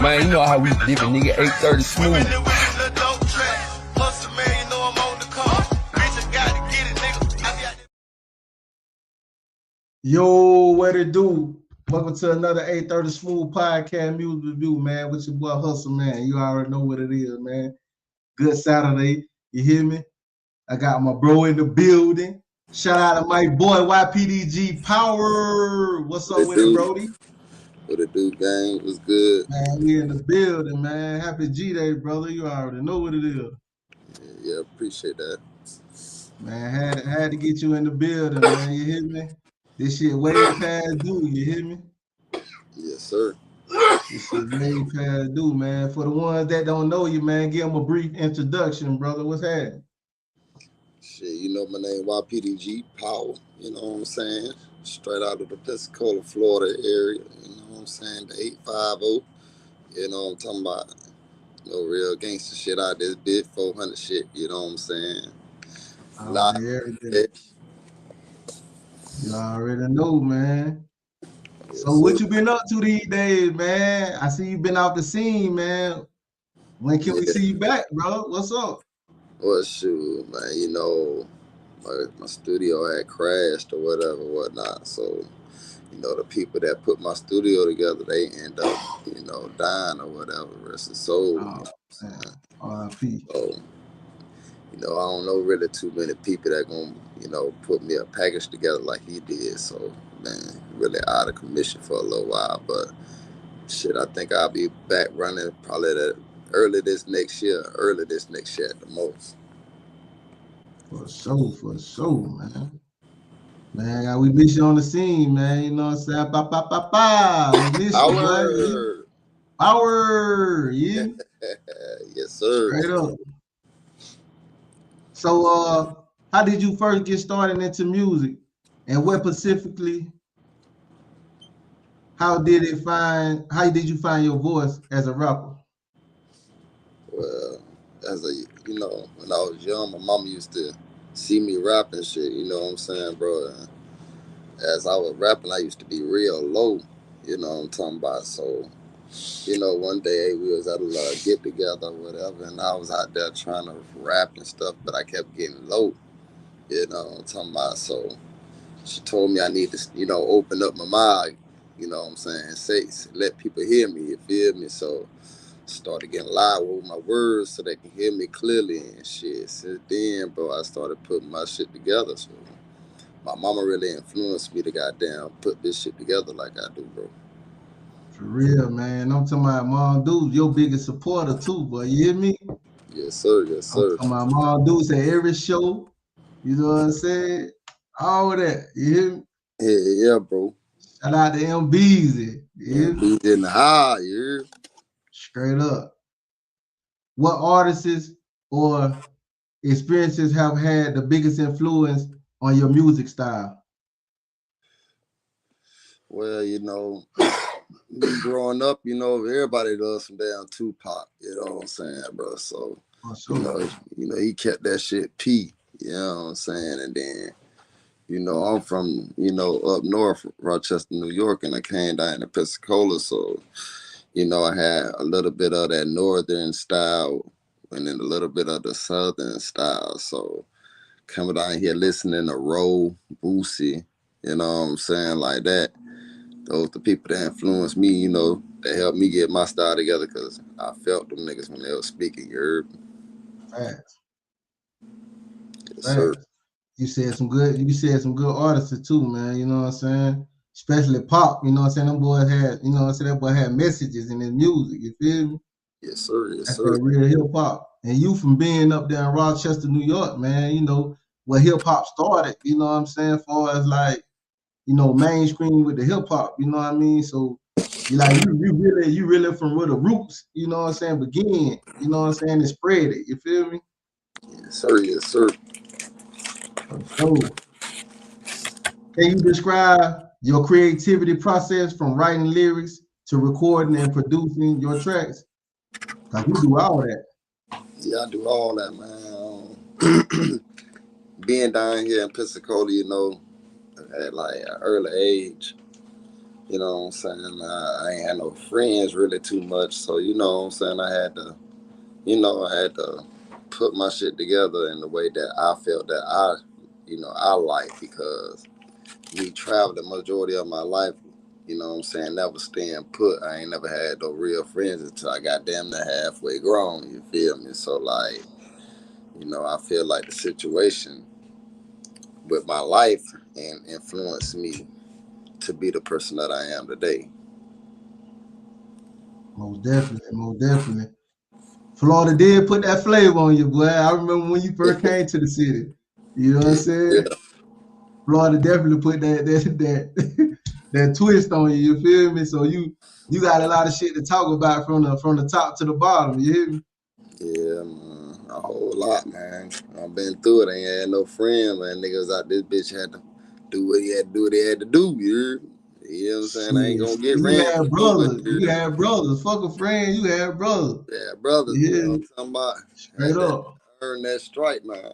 Man, you know how we living, nigga. 830 Smooh. Yo, what it do? Welcome to another 830 Smooth podcast music review, man. With your boy Hustle, man. You already know what it is, man. Good Saturday. You hear me? I got my bro in the building. Shout out to my boy Ypdg Power. What's up with it, Brody? What it do, gang? What's good? Man, we in the building, man. Happy G-Day, brother. You already know what it is. Yeah, appreciate that. Man, had to get you in the building, man. You hear me? This shit way past due. You hear me? Yes, sir. This shit way past due, man. For the ones that don't know you, man, give them a brief introduction, brother. What's happening? Shit, you know my name, Ypdg Power. You know what I'm saying? Straight out of the Pensacola, Florida area. You know what I'm saying? The 850. You know what I'm talking about? No real gangster shit out this bit 400 shit. You know what I'm saying? You already know, man. Yes, So what sir. you been up to these days, man? I see you been off the scene, man. When can we see you back, bro? What's up? Well, shoot, man. You know, my studio had crashed or whatnot. So, you know, the people that put my studio together, they end up, you know, dying or whatever. Rest of soul. R.I.P. So, you know, I don't know really too many people that gonna, you know, put me a package together like he did. So, man, really out of commission for a little while. But shit, I think I'll be back running probably early this next year at the most. For sure, man. Man, we miss you on the scene, man. You know what I'm saying? We miss you, boy. Power, yeah. Yes, sir. Straight up. So, how did you first get started into music, and what specifically? How did you find your voice as a rapper? Well, you know, when I was young, my mama used to see me rapping shit. You know what I'm saying, bro? And as I was rapping, I used to be real low. You know what I'm talking about? So, you know, one day we was at a get together or whatever, and I was out there trying to rap and stuff, but I kept getting low. You know what I'm talking about? So she told me I need to, you know, open up my mouth. You know what I'm saying? Let people hear me. You feel me? So started getting loud with my words so they can hear me clearly and shit. Since then, bro, I started putting my shit together. So my mama really influenced me to goddamn put this shit together like I do, bro. For real, man. I'm talking about Mom Dude, your biggest supporter too, boy. You hear me? Yes, sir. Yes, I'm sir. talking about Mom Dude at every show. You know what I'm saying? All of that. You hear me? Yeah, bro. Shout out to Ypdg. You hear me? He's in the high, yeah. Straight up. What artists or experiences have had the biggest influence on your music style? Well, you know, me growing up, you know, everybody does some damn Tupac. You know what I'm saying, bro? So, Sure. you know, he kept that shit P. You know what I'm saying? And then, you know, I'm from, you know, up north, Rochester, New York, and I came down to Pensacola. So, you know, I had a little bit of that northern style and then a little bit of the southern style. So, coming down here listening to Roe, Boosie, you know what I'm saying, like that. Those the people that influenced me, you know, that helped me get my style together because I felt them niggas when they were speaking. You heard? Facts. Yes, sir. Facts. You said some good artists too, man. You know what I'm saying? Especially pop, you know what I'm saying? Them boys had, you know what I'm saying, that boy had messages in his music, you feel me? Yes, sir. Yes, That's sir. that real hip hop. And you from being up there in Rochester, New York, man, you know, where hip hop started, you know what I'm saying, as far as like, you know, mainstream with the hip hop, you know what I mean? So you really from where the roots, you know what I'm saying, begin, you know what I'm saying, and spread it. You feel me? Yes, sir. Yes, sir. So can you describe your creativity process from writing lyrics to recording and producing your tracks? Cause you do all that. Yeah, I do all that, man. Being down here in Pensacola, you know, at like an early age, You know what I'm saying? I ain't had no friends really too much, so you know what I'm saying. I had to put my shit together in the way that I felt that I like because me traveling majority of my life, you know what I'm saying, never staying put. I ain't never had no real friends until I got damn near halfway grown, you feel me? So like, I feel like the situation with my life and influenced me to be the person that I am today. Most definitely, most definitely. Florida did put that flavor on you, boy. I remember when you first came to the city. You know what I'm saying? Yeah, Florida definitely put that twist on you. You feel me? So you got a lot of shit to talk about from the top to the bottom. You hear me? yeah, man, a whole lot, man. I've been through it. I ain't had no friend, man. Niggas out this bitch had to do what he had to do. What he had to do. You know what I'm saying? I ain't Shit. gonna So get you ran had for doing brothers. You it. had brothers. Fuck a friend. You had brothers. Yeah, brothers. You You hear know what me? I'm talking about? Straight Had that up. earn that stripe, man.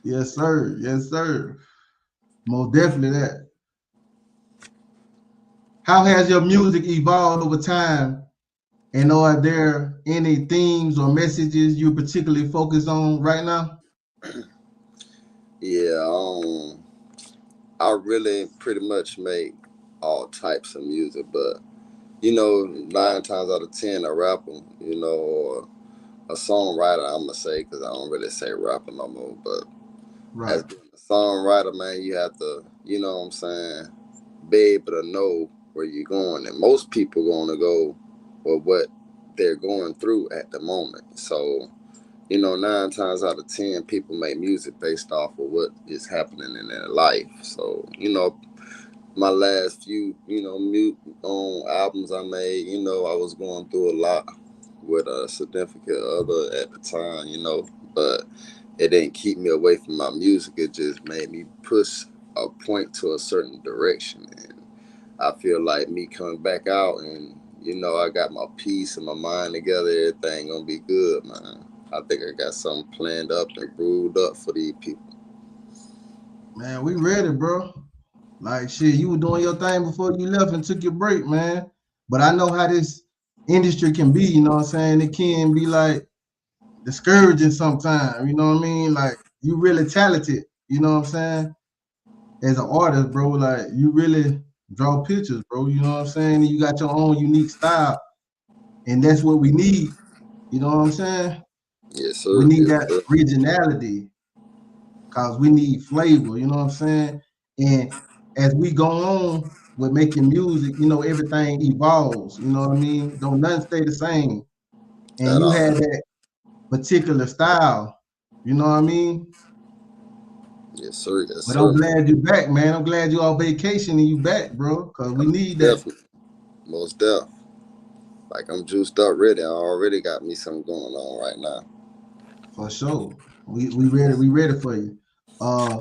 Yes, sir. Yes, sir. Most definitely that. How has your music evolved over time? And are there any themes or messages you particularly focus on right now? Yeah, I really pretty much make all types of music, but 9 times out of 10, a rapper, or a songwriter, I'm gonna say, because I don't really say rapper no more. But as Right. being a songwriter, man, you have to, what I'm saying, be able to know where you're going, and most people gonna go with what they're going through at the moment. So 9 times out of 10, people make music based off of what is happening in their life. So my last few, mute on albums I made, I was going through a lot with a significant other at the time, but it didn't keep me away from my music. It just made me push a point to a certain direction. And I feel like me coming back out and, I got my peace and my mind together, everything gonna be good, man. I think I got something planned up and brewed up for these people. Man, we ready, bro. Like shit, you were doing your thing before you left and took your break, man. But I know how this industry can be, you know what I'm saying? It can be like discouraging sometimes, you know what I mean? Like you really talented, you know what I'm saying? As an artist, bro, like you really draw pictures, bro. You know what I'm saying? You got your own unique style, and that's what we need. You know what I'm saying? Yes, We sir. need Yes, that sir. originality because we need flavor. You know what I'm saying? And as we go on with making music, everything evolves. You know what I mean? Don't nothing stay the same. And At you all. had that particular style. You know what I mean? Yes, sir. Yes, But I'm sir. glad you're back, man. I'm glad you're on vacation and you back, bro, because we need that Definitely. Most deaf. Like I'm juiced up ready. I already got me something going on right now. for sure. We ready for you. Uh,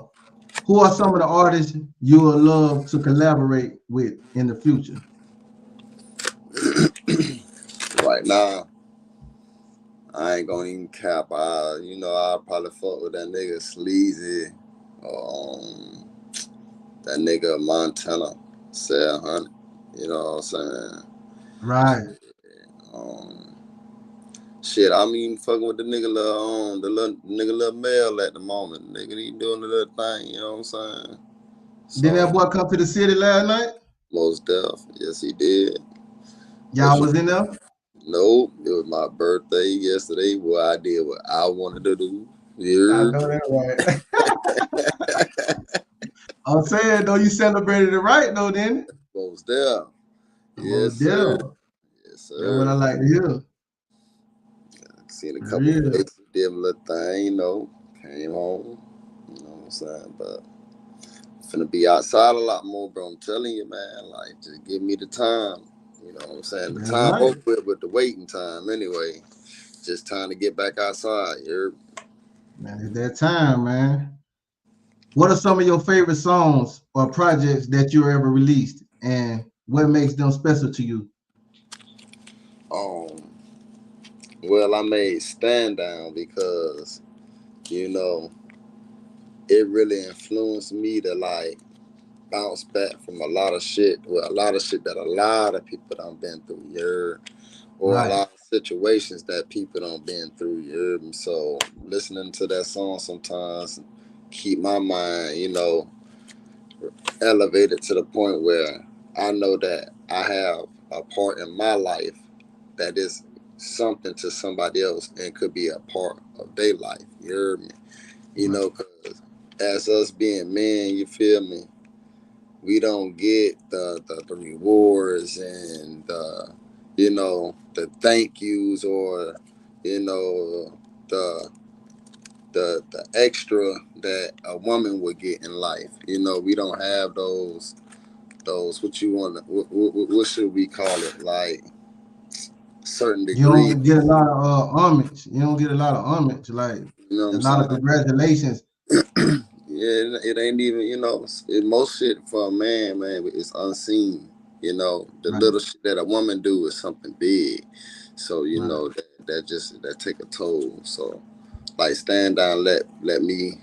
who are some of the artists you would love to collaborate with in the future? Right now, I ain't gonna even cap. I'll probably fuck with that nigga Sleazy. Um, that nigga Montana, 700. You know what I'm saying? Right. Um, Shit, I mean, fucking with the little nigga, little male at the moment. Nigga, he doing the little thing. You know what I'm saying? Didn't that So boy come to the city last night? most deaf, yes, he did. But Y'all was in there? no, it was my birthday yesterday. Well, I did what I wanted to do. I Yeah, know that right. I'm saying though, you celebrated it right though, didn't it? most deaf. Well, Yes, sir. damn. Yes, That's what I sir. like to hear. Seen a For couple real. faces, did a little thing, came home. You know what I'm saying? But finna be outside a lot more, bro. I'm telling you, man. Like, just give me the time. You know what I'm saying? The That's time right. over with the waiting time anyway. Just time to get back outside. You're Man, it's that time, man. What are some of your favorite songs or projects that you ever released, and what makes them special to you? um well, I made Stand Down because, you know, it really influenced me to like bounce back from a lot of shit. Well, a lot of shit that a lot of people done been through, you heard? Or a lot of situations that people done been through, you heard me? So listening to that song sometimes keep my mind, you know, elevated to the point where I know that I have a part in my life that is something to somebody else and could be a part of their life. You heard me? You know, because as us being men, you feel me? We don't get the rewards and you know, the thank yous or you know the extra that a woman would get in life. You know, we don't have those what you want. What should we call it? Like certain You degree. don't get a lot of homage. You don't get a lot of homage, like You know what a I'm lot of saying? congratulations. Yeah, it ain't even, you know, most shit for a man, is unseen. You know, the little shit that a woman do is something big. So, you know, that take a toll. So, like, stand down, let me,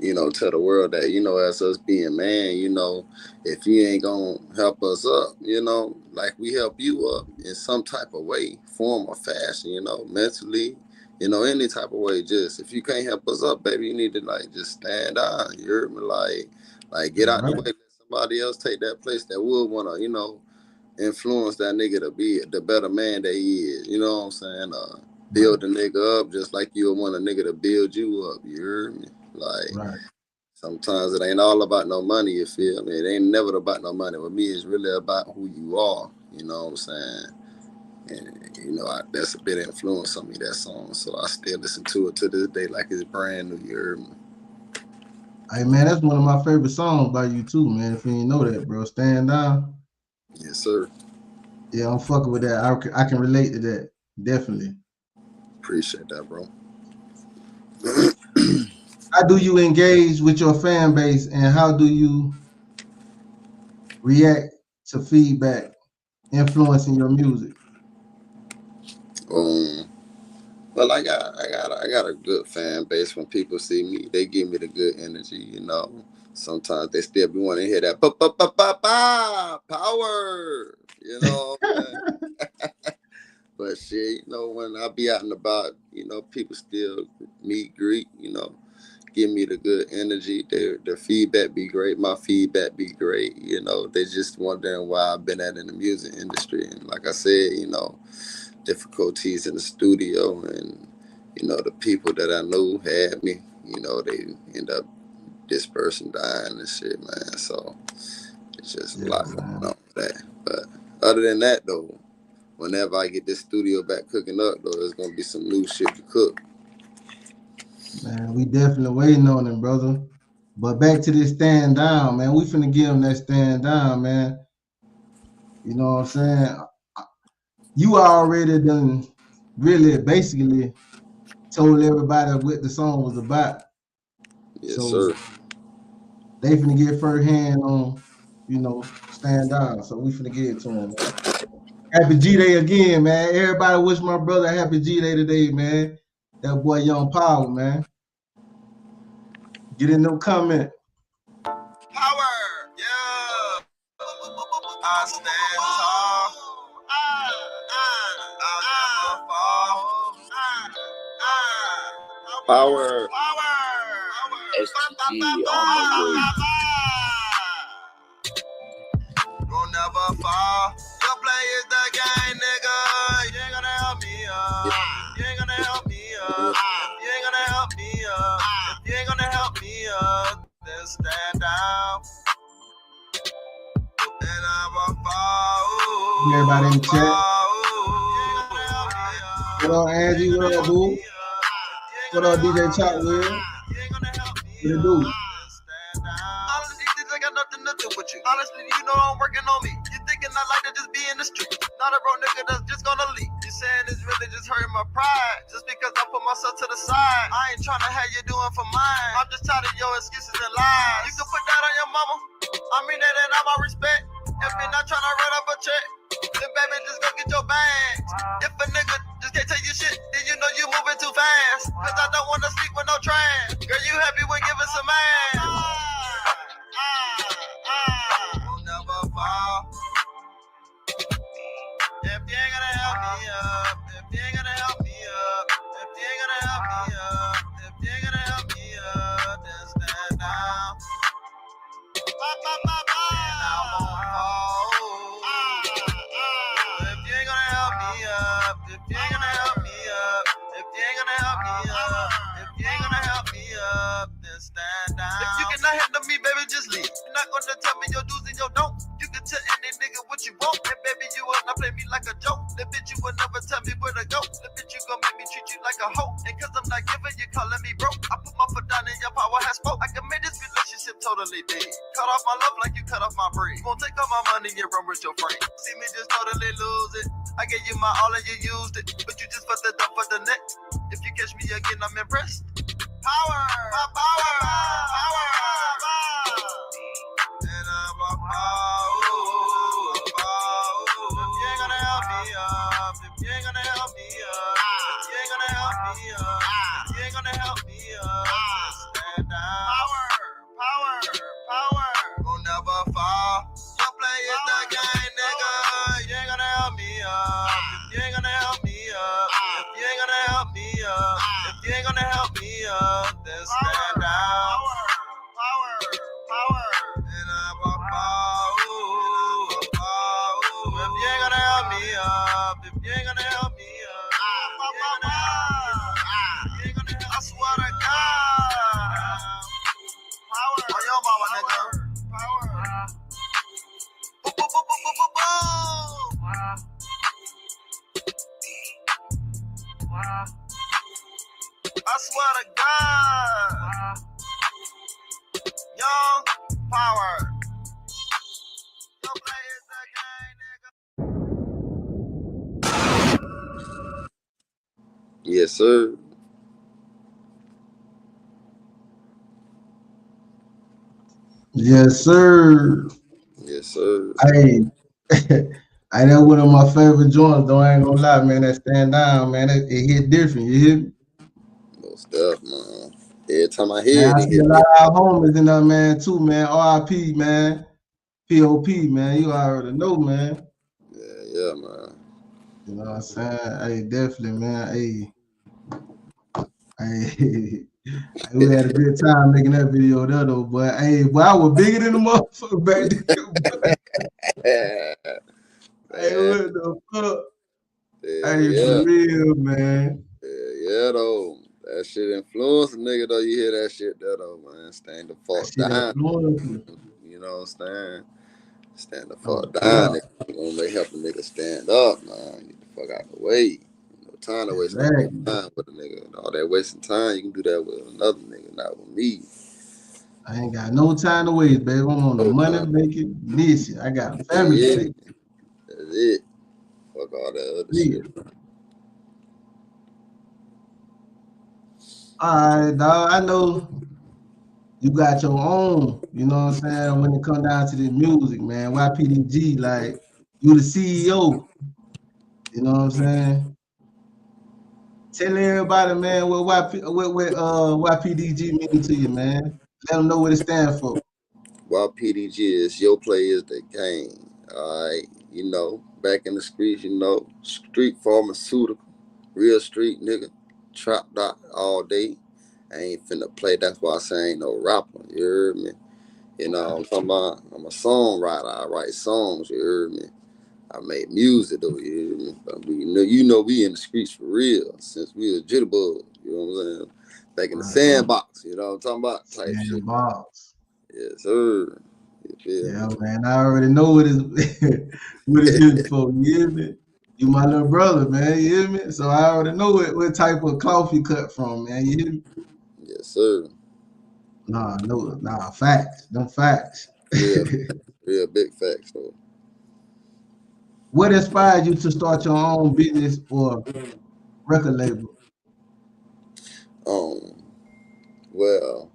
you know, tell the world that, you know, as us being man, you know, if you ain't gonna help us up, you know, like we help you up in some type of way, form or fashion, you know, mentally, you know, any type of way. Just if you can't help us up, baby, you need to like just stand down. You heard me? Like get out the way, let somebody else take that place that would wanna, you know, influence that nigga to be the better man that he is. You know what I'm saying? Build the nigga up just like you would want a nigga to build you up. You heard me? Like sometimes it ain't all about no money, you feel me? It ain't never about no money. With me, it's really about who you are. You know what I'm saying? And you know, that's a bit of influence on me, that song. So I still listen to it to this day like it's brand new. You heard me? Hey man, that's one of my favorite songs by you too, man. If you didn't know that, bro, Stand Down. Yes, sir. Yeah, I'm fucking with that. I can relate to that, definitely. Appreciate that, bro. How do you engage with your fan base, and how do you react to feedback influencing your music? Well, I got a good fan base. When people see me, they give me the good energy. You know, sometimes they still be wanting to hear that power. You know, but shit, you know, when I be out and about, you know, people still meet, greet, you know, give me the good energy. Their feedback be great. My feedback be great. You know, they just wondering why I've been at in the music industry. And like I said, you know, difficulties in the studio and, you know, the people that I knew had me, you know, they end up this person dying and shit, man. So it's just a lot going on with that. But other than that, though, whenever I get this studio back cooking up, though, there's going to be some new shit to cook. Man, we definitely waiting on him, brother. But back to this Stand Down, man. We finna give him that Stand Down, man. You know what I'm saying? You already done really basically told everybody what the song was about. Yes, So sir. they finna get first hand on, you know, Stand Down. So we finna give it to him, man. Happy G-Day again, man. Everybody wish my brother happy G-Day today, man. That boy Young Power, man. Get in no comment. Power, yeah. I stand tall. I'll never fall. Power. Ypdg on the way. Will never fall. Your play is the game, nigga. You ain't gonna help me up. You ain't gonna help me up. You ain't gonna help me up. If you ain't gonna help me up, then stand down. And I will fall. Everybody in the chat. What up, Angie? What up, boo? What up, DJ Chopwell? What it do? Honestly, this ain't got nothing to do with you. Honestly, you know I'm working on me. You thinking I like to just be in the street? Not a broke nigga that's just gonna leave. You saying it's really just hurting my pride. Just because I put myself to the side. I ain't trying to have you doing for mine. I'm just tired of your excuses and lies. You can put that on your mama. I mean that in all my respect. If you're not trying to run up a check, then baby, just go get your bags. If a nigga just can't tell you shit, then you know you moving too fast. Cause I don't wanna sleep with no trash. Girl, you happy with giving some ass. ain't gonna help me up, if you ain't gonna help me up, if you ain't gonna help me up, then stand down. If you cannot handle me, baby, just leave. You're not gonna tell me your do's and your don't. You can tell any nigga what you want, and baby, you will not play me like a joke. The bitch, you will never tell me where to go. The bitch, you gon' make me treat you like a hoe. And cause I'm not giving, you calling me broke. I put my foot down and your power has spoke. I can make this relationship totally dead. Cut off my love like you cut off my bread. Won't take all my money and run with your friend. See me just totally lose it. I gave you my all and you used it, but you just fucked it up for the neck. If you catch me again, I'm impressed. Power, my power, power, power. And I'm a power. If you ain't gonna help me up, if you ain't gonna help me up, if you ain't gonna help me up, if you ain't gonna help me up, stand down. Power, power, will never fall. Your play is the game, nigga. You ain't gonna help me up, if you ain't gonna help me up, if you ain't gonna help me up, if you ain't gonna help me up, then stand down. Power, and I'm a power. If you ain't gonna help me up, if you ain't gonna help me up, you ain't gonna help. I swear to God. Power on your mama, nigga. Power. Boom, boom, boom, boom, boom, boom. I swear to God. Young Power. Your play is the game, nigga. Yes, sir. Yes, sir. Yes, sir. Hey, I know one of my favorite joints, though. I ain't gonna lie, man. That stand down, man. It hit different. You hear me? Most stuff, man. Every time I Man, hear it, I it see a hit lot different. of our homies in there, man, too, man. RIP, man. POP, man. You already know, man. Yeah, man. You know what I'm saying? Hey, definitely, man. Hey, we had a good time making that video there, though. But hey, boy, I was bigger than the motherfucker back then. Hey, Man, what the fuck? Hey, for yeah. real, man. Yeah, though. That shit influence a nigga, though. You hear that shit there, though, man. Stand the That fuck shit down. influenced me. You know what I'm saying? Stand the No fuck down. doubt. Nigga. You gonna help a nigga stand up, man. Get the fuck out the way. No time to waste no Exactly. time with a nigga. All that wasting time, you can do that with another nigga, not with me. I ain't got no time to waste, baby. I'm on the No money time. making mission. I got a family to Yeah, take. that's it. Fuck all that other Yeah. shit. All right, dog. I know you got your own, you know what I'm saying, when it come down to the music, man. Ypdg, like, you the CEO, you know what I'm saying? Tell everybody, man, what Ypdg mean to you, man. Let them know what it stands for. While PDG is your play is the game. Alright. You know, back in the streets, you know, street pharmaceutical, real street nigga, trap dot all day. I ain't finna play. That's why I say I ain't no rapper. You heard me? You know, I'm talking about. I'm a songwriter. I write songs. You heard me? I make music though. You hear me? But you know, we in the streets for real since we was jitterbug. You know what I'm saying? Back in the Right. sandbox. You know what I'm talking about? Type shit. Sandbox. Yes, sir. You feel Yeah, me? man. I already know what it's what it's good for. You hear me? You my little brother, man. You hear me? So I already know what type of cloth you cut from, man. You hear me? Yes, sir. Nah, facts. Them facts. Real, real big facts though. What inspired you to start your own business or record label? Um, well,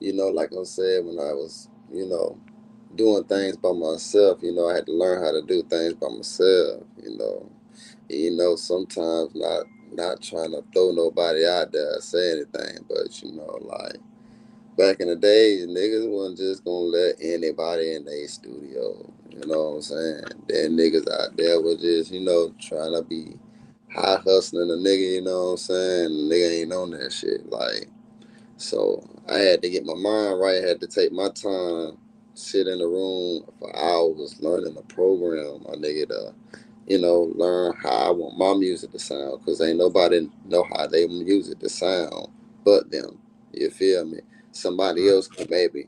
you know, like I said, when I was, you know, doing things by myself, you know, I had to learn how to do things by myself. Sometimes not trying to throw nobody out there or say anything, but you know, like back in the days, niggas wasn't just gonna let anybody in their studio. You know what I'm saying? Then niggas out there was just, you know, trying to be high hustling a nigga, you know what I'm saying? The nigga ain't on that shit. Like, so I had to get my mind right, had to take my time, sit in the room for hours learning the program, my nigga, learn how I want my music to sound, because ain't nobody know how they music to sound but them. You feel me? Somebody else can maybe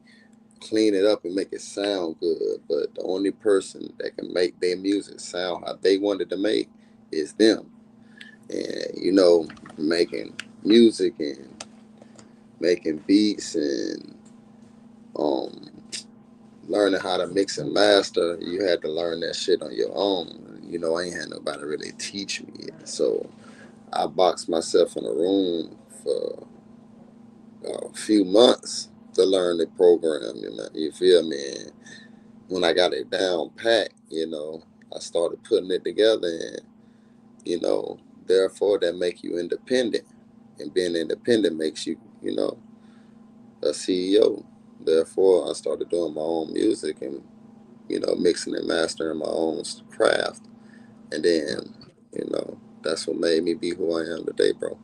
clean it up and make it sound good, but the only person that can make their music sound how they wanted to make is them. And making music and making beats and um learning how to mix and master, you had to learn that shit on your own. I ain't had nobody really teach me it. So I boxed myself in a room for a few months to learn the program, you feel me? And when I got it down pat, I started putting it together, and, therefore that make you independent. And being independent makes you, a CEO. Therefore, I started doing my own music and, mixing and mastering my own craft. And then, that's what made me be who I am today, bro.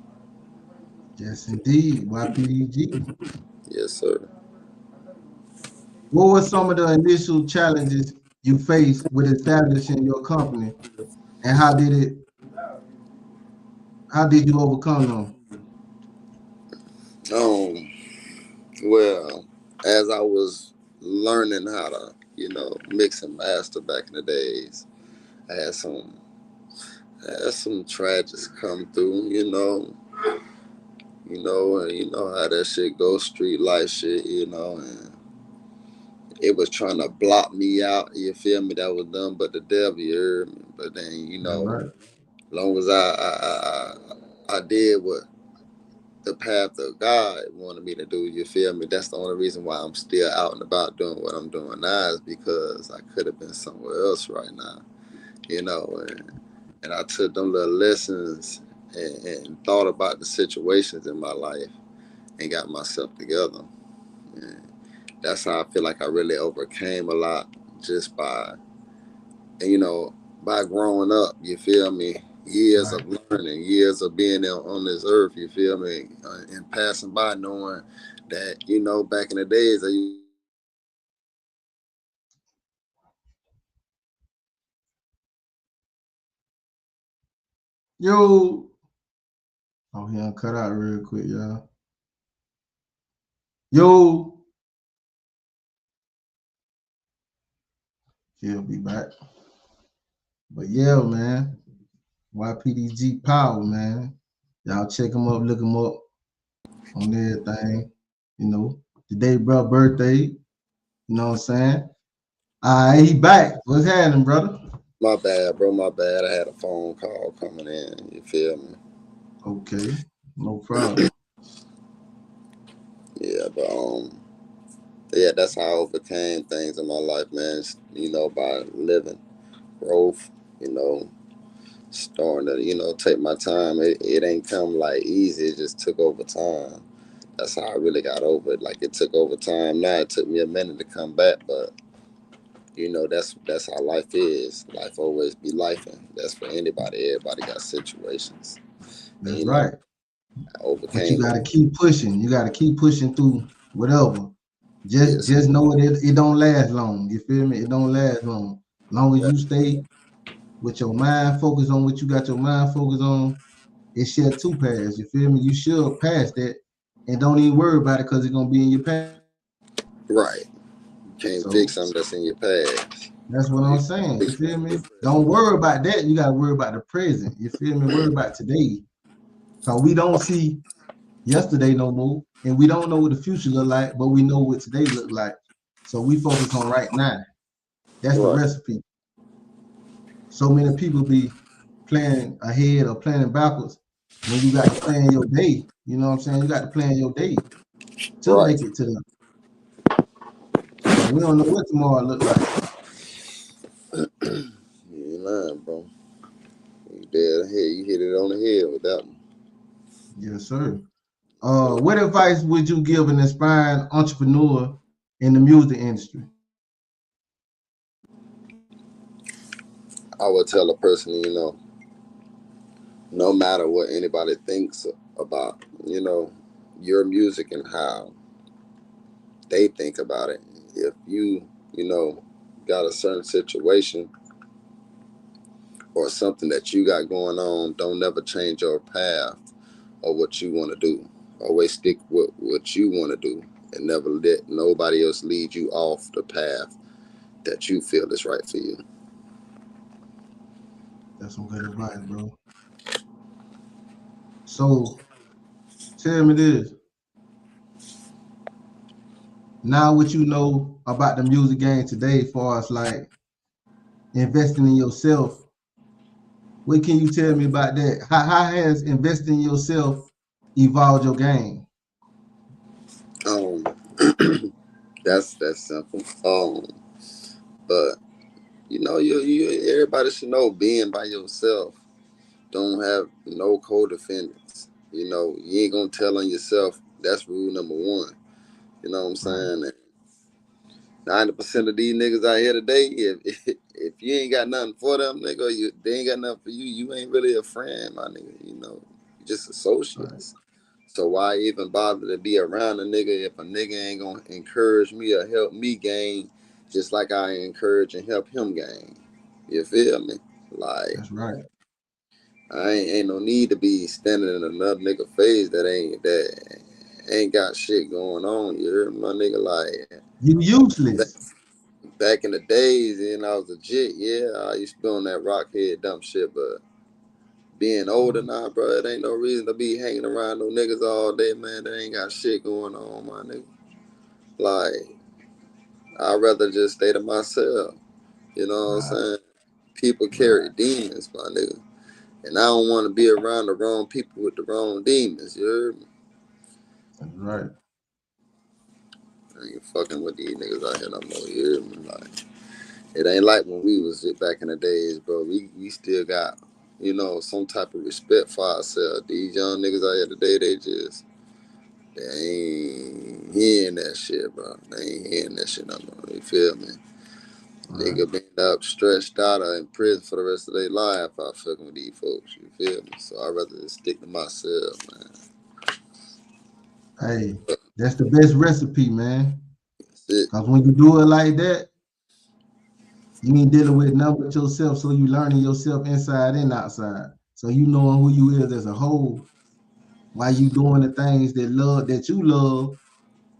Yes, indeed. YPDG. Yes, sir. What were some of the initial challenges you faced with establishing your company, and how did you overcome them? Um, well, as I was learning how to, mix and master back in the days, I had some tragedies come through, and you know how that shit goes, street life shit, and it was trying to block me out. You feel me? That was done, but the devil, you heard me. But then, That's right. long as I did what the path of God wanted me to do, you feel me? That's the only reason why I'm still out and about doing what I'm doing now, is because I could have been somewhere else right now, and I took them little lessons and thought about the situations in my life and got myself together. And that's how I feel like I really overcame a lot, just by growing up. You feel me? Years Right. of learning, years of being on this earth. You feel me? And passing by, knowing that back in the days, Yo, oh, he done cut out real quick, y'all. Yo, he'll be back. But yeah, man, YPDG Power, man. Y'all check him up, look him up on everything. Today, bro, birthday. You know what I'm saying? He back. What's happening, brother? my bad, bro, my bad. I had a phone call coming in. You feel me? Okay, no problem. Yeah, but yeah, that's how I overcame things in my life, man. By living, growth, you know, starting to, take my time. It ain't come like easy. It just took over time. That's how I really got over it. Like, it took over time. Now it took me a minute to come back, but that's how life is. Life always be lifing. That's for anybody. Everybody got situations, and That's right. I But you overcame gotta them. keep pushing. You gotta keep pushing through whatever. Just Yes, just know it don't last long. You feel me? It don't last long. Long as right, you stay with your mind focused on what you got your mind focused on, it shall too pass. You feel me? You should pass that and don't even worry about it because it's gonna be in your past. right. You can't fix So something that's in your past. that's what I'm You saying. You fix feel what's in your me? Don't present. worry about that. You gotta worry about the present. You feel me? Worry about today. Cause we don't see yesterday no more, and we don't know what the future look like, but we know what today look like. So we focus on right now. That's the Right, recipe. So many people be planning ahead or planning backwards when you got to plan your day. You know what I'm saying? You got to plan your day to right. make it to them. Cause we don't know what tomorrow look like. You ain't lying, bro. You dead ahead. You hit it on the head with that one. Yes, sir. What advice would you give an aspiring entrepreneur in the music industry? I would tell a person, no matter what anybody thinks about, your music and how they think about it. If you, got a certain situation or something that you got going on, don't never change your path or what you want to do. Always stick with what you want to do and never let nobody else lead you off the path that you feel is right for you. That's some good advice, bro. So tell me this. Now what you know about the music game today, as far as like investing in yourself, what can you tell me about that? How has investing in yourself evolved your game? Um, that's simple. But you everybody should know being by yourself don't have no co-defendants. You ain't gonna tell on yourself. That's rule number one. You know what I'm Right. saying? 90% of these niggas out here today, if you ain't got nothing for them, nigga, they ain't got nothing for you. You ain't really a friend, my nigga. You just Right. associates. So why even bother to be around a nigga if a nigga ain't gonna encourage me or help me gain, just like I encourage and help him gain? You feel me? Like That's right. I ain't no need to be standing in another nigga face that ain't got shit going on. You hear me, my nigga? Like You useless. back in the days, and I was legit. Yeah, I used to be on that rockhead dumb shit, but being older now, bro, it ain't no reason to be hanging around no niggas all day, man. That ain't got shit going on, my nigga. Like, I'd rather just stay to myself. You know what I'm Right. saying? People carry Right. demons, my nigga. And I don't want to be around the wrong people with the wrong demons, you heard me? That's right. I ain't fucking with these niggas out here no more, you heard me? Like, it ain't like when we was back in the days, bro. We still got, some type of respect for ourselves. These young niggas out here today, they ain't hearing that shit, bro. They ain't hearing that shit no more. You feel me? Right. Nigga been up, stressed out, or in prison for the rest of their life out fucking with these folks. You feel me? So I'd rather just stick to myself, man. Hey, that's the best recipe, man. That's it. Cause when you do it like that, you ain't dealing with nothing but yourself. So you learning yourself inside and outside. So you knowing who you is as a whole, while you doing the things that you love,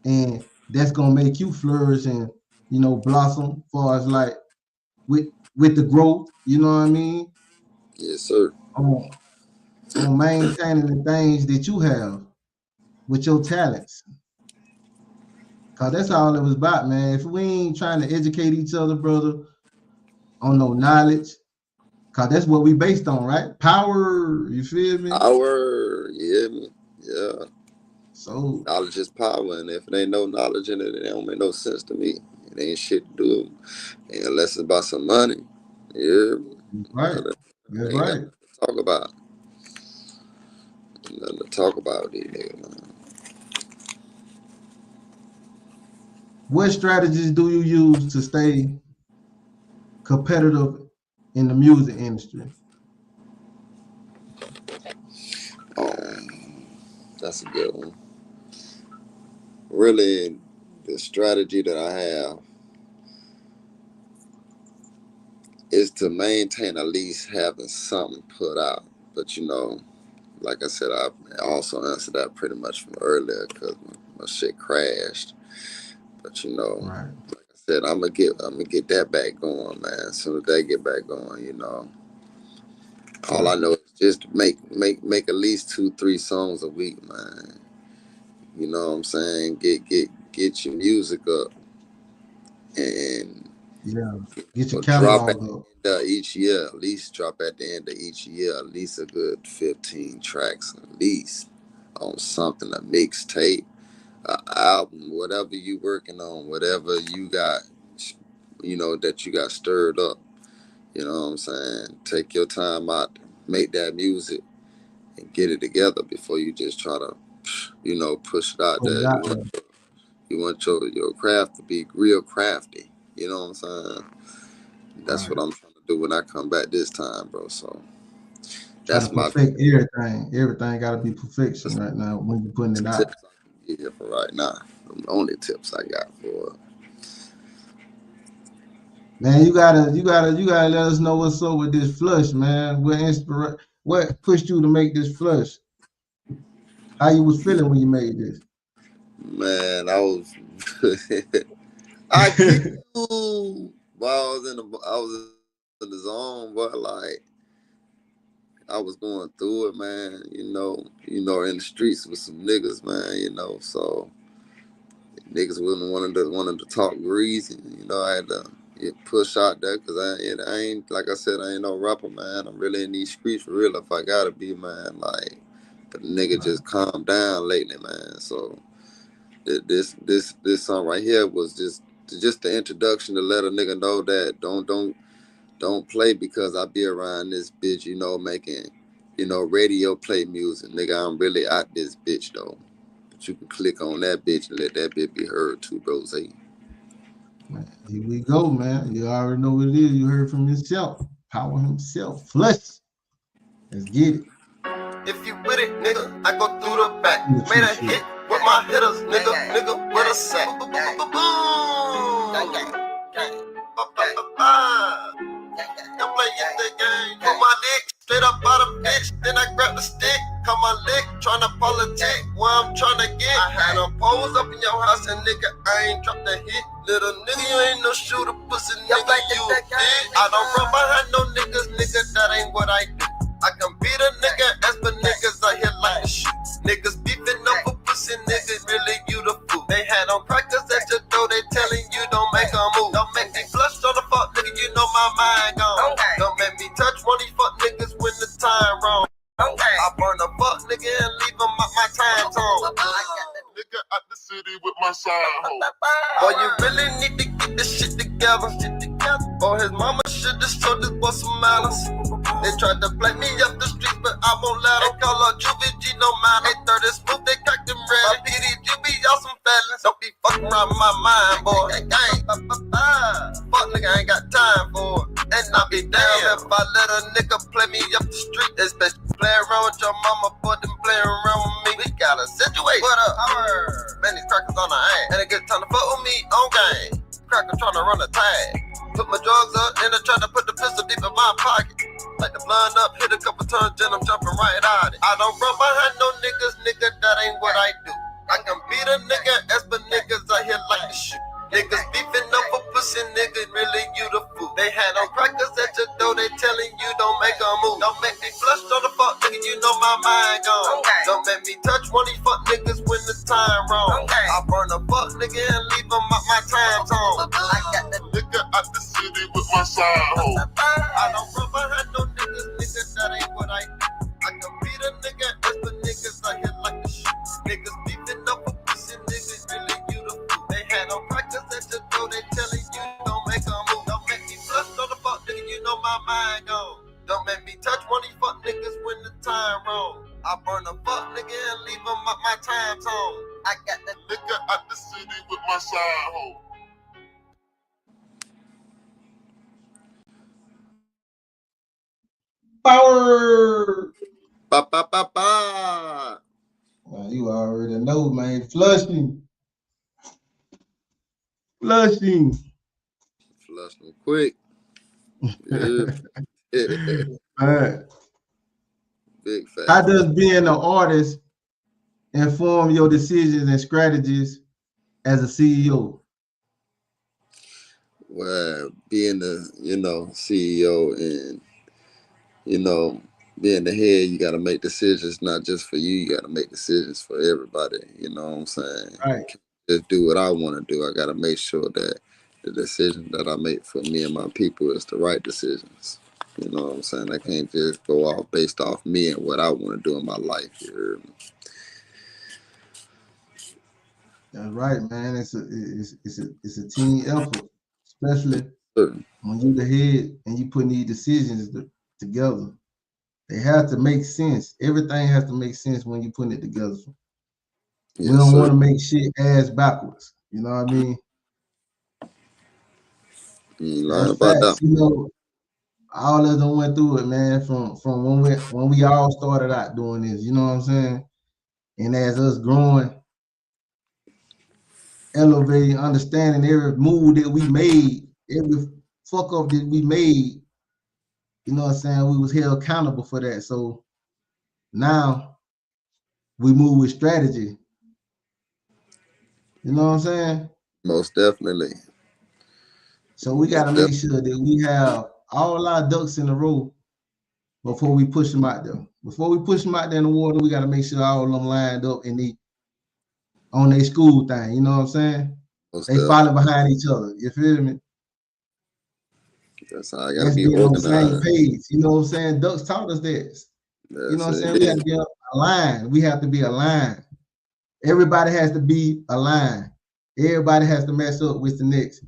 and that's gonna make you flourish and blossom. Far as like with the growth, you know what I mean? Yes, sir. On maintaining the things that you have with your talents. Cause that's all it was about, man. If we ain't trying to educate each other, brother, on no knowledge, cause that's what we based on, right? Power, you feel me? Power, yeah, man. Yeah. So Knowledge is power, and if it ain't no knowledge in it, it don't make no sense to me. It ain't shit to do, and unless it's about some money. Yeah, right. but That's ain't got right. nothing to talk about. Nothing to talk about these niggas, man. What strategies do you use to stay competitive in the music industry? That's a good one. Really, the strategy that I have is to maintain at least having something put out. But like I said, I also answered that pretty much from earlier because my shit crashed. But Right. like I said, I'm gonna get that back going, man. As soon as they get back going, all Right. I know is just make at least 2-3 songs a week, man. You know what I'm saying? Get your music up and Yeah. Get your drop at catalog up. the end of each year. At least drop at the end of each year. At least a good 15 tracks, at least on something, a mixtape, an album, whatever you working on, whatever you got, that you got stirred up. You know what I'm saying? Take your time out, make that music, and get it together before you just try to, push it out Put there. it out there. You want your craft to be real crafty. You know what I'm saying? That's what Right. I'm trying to do when I come back this time, bro. So Try to that's my perfect everything. Everything got to be perfection right now when you're putting it out. tips I can give for right now. The only tips I got for it. Man, you gotta let us know what's up with this flush, man. What pushed you to make this flush? How you was feeling when you made this? Man, I was I keep you. But I was in the zone, but like I was going through it, man. In the streets with some niggas, man. So niggas wasn't wanting to talk greasy. I had to push out there because I ain't, like I said, I ain't no rapper, man. I'm really in these streets for real. If I gotta be, man, like, but the nigga just calmed down lately, man. So this song right here was just the introduction to let a nigga know that don't play because I be around this bitch, making radio play music, nigga. I'm really out this bitch though. But you can click on that bitch and let that bitch be heard too, bro. Man, here we go, man. You already know what it is. You heard from himself. Power himself. Flush. Let's get it. If you with it, nigga, I go through the back. Do the Made a true shit. hit with my hitters, nigga, with a sack. Boom. Don't play the game. Put my dick straight up out of bitch. Then I grab the stick, cut my lick, tryna politic where I'm tryna get. I had a pose up in your house and nigga, I ain't dropped a hit. Little nigga, you ain't no shooter, pussy nigga, you a bitch. I don't run behind no niggas, nigga, that ain't what I do. I can beat a nigga ass, but niggas out here like to shoot. Niggas beefing over pussy, niggas really you the fool. They had on crackers at your door, they telling you don't make a move. Don't make me flush on the fuck nigga, you know my mind gone. Don't make me touch one of these fuck niggas when the time wrong. I burn a fuck nigga and leave him at my time zone. Nigga out the city with my side hoe. Boy, you really need to get this shit together. Boy, his mama should've showed this boy some manners. They tried to play me up the streets, but I won't let them. Call her Ypdg, no mind. They 30 smooth, they cracked them red. Ypdg be y'all some fellas. Don't be fucking around my mind, boy. Fuck nigga, I ain't got time for it. And I be damn if I let a nigga play me up the street. Especially play around with your mama, boy, them playing around with me. We got a situation. What up? Man, these crackers on the ass. And it get time to fuck with me on game. Cracker trying to run a tag. Put my drugs up, and I tried to put the pistol deep in my pocket. Like the blunt up, hit a couple turns, then I'm jumping right out it. I don't run behind no niggas, nigga, that ain't what I do. I can beat a nigga ass, but niggas out here like to shoot. Niggas beefing up for pussy, nigga, really you the fool. They had on crackers at your door, they telling you don't make a move. Don't make me flush on the fuck nigga, you know my mind gone. Don't make me touch one of these fuck niggas when the time wrong. I burn a fuck nigga and leave them at my time zone. I got that nigga out the city with my side hoe. I don't run behind no niggas, nigga, that ain't what I do. I can beat a nigga ass, but niggas out here like to shoot. Niggas beefing up for pussy, niggas really you the fool. They had on practice at your door, they telling you don't make a move. Don't make me flush on the fuck nigga, you know my mind gone. Don't make me touch one of these fuck niggas when the time wrong. I burn a fuck nigga and leave him at my time zone. I got that nigga out the city with my side hoe. Power. Ba. You already know, man. Flushing. Flushing. Flush them quick. Man. Big fat. How does being an artist inform your decisions and strategies as a CEO? Well, being the CEO and being the head, you got to make decisions not just for you. You got to make decisions for everybody. You know what I'm saying? Right. Just do what I want to do. I got to make sure that the decision that I make for me and my people is the right decisions. You know what I'm saying? I can't just go off based off me and what I want to do in my life. You heard me? That's right, man. It's a team effort, especially Sure. when you the head and you putting these decisions together. They have to make sense. Everything has to make sense when you putting it together. Yes, we don't sir. want to make shit ass backwards. You know what I mean? You That's lying about facts. that. You know, all of us done went through it, man. From when we all started out doing this. You know what I'm saying? And as us growing, elevating, understanding every move that we made, every fuck up that we made, you know what I'm saying, we was held accountable for that. So now we move with strategy. You know what I'm saying? Most definitely. So we got to make sure that we have all our ducks in a row before we push them out there. Before we push them out there in the water, we got to make sure all of them lined up and they on their school thing. You know what I'm saying? Most They follow behind each other. You feel me? That's how I gotta That's be being on the same organized. page. You know what I'm saying? Ducks taught us this. You know what I'm saying? We have to be aligned. We have to be aligned. Everybody has to be aligned. Everybody has to mess up with the next.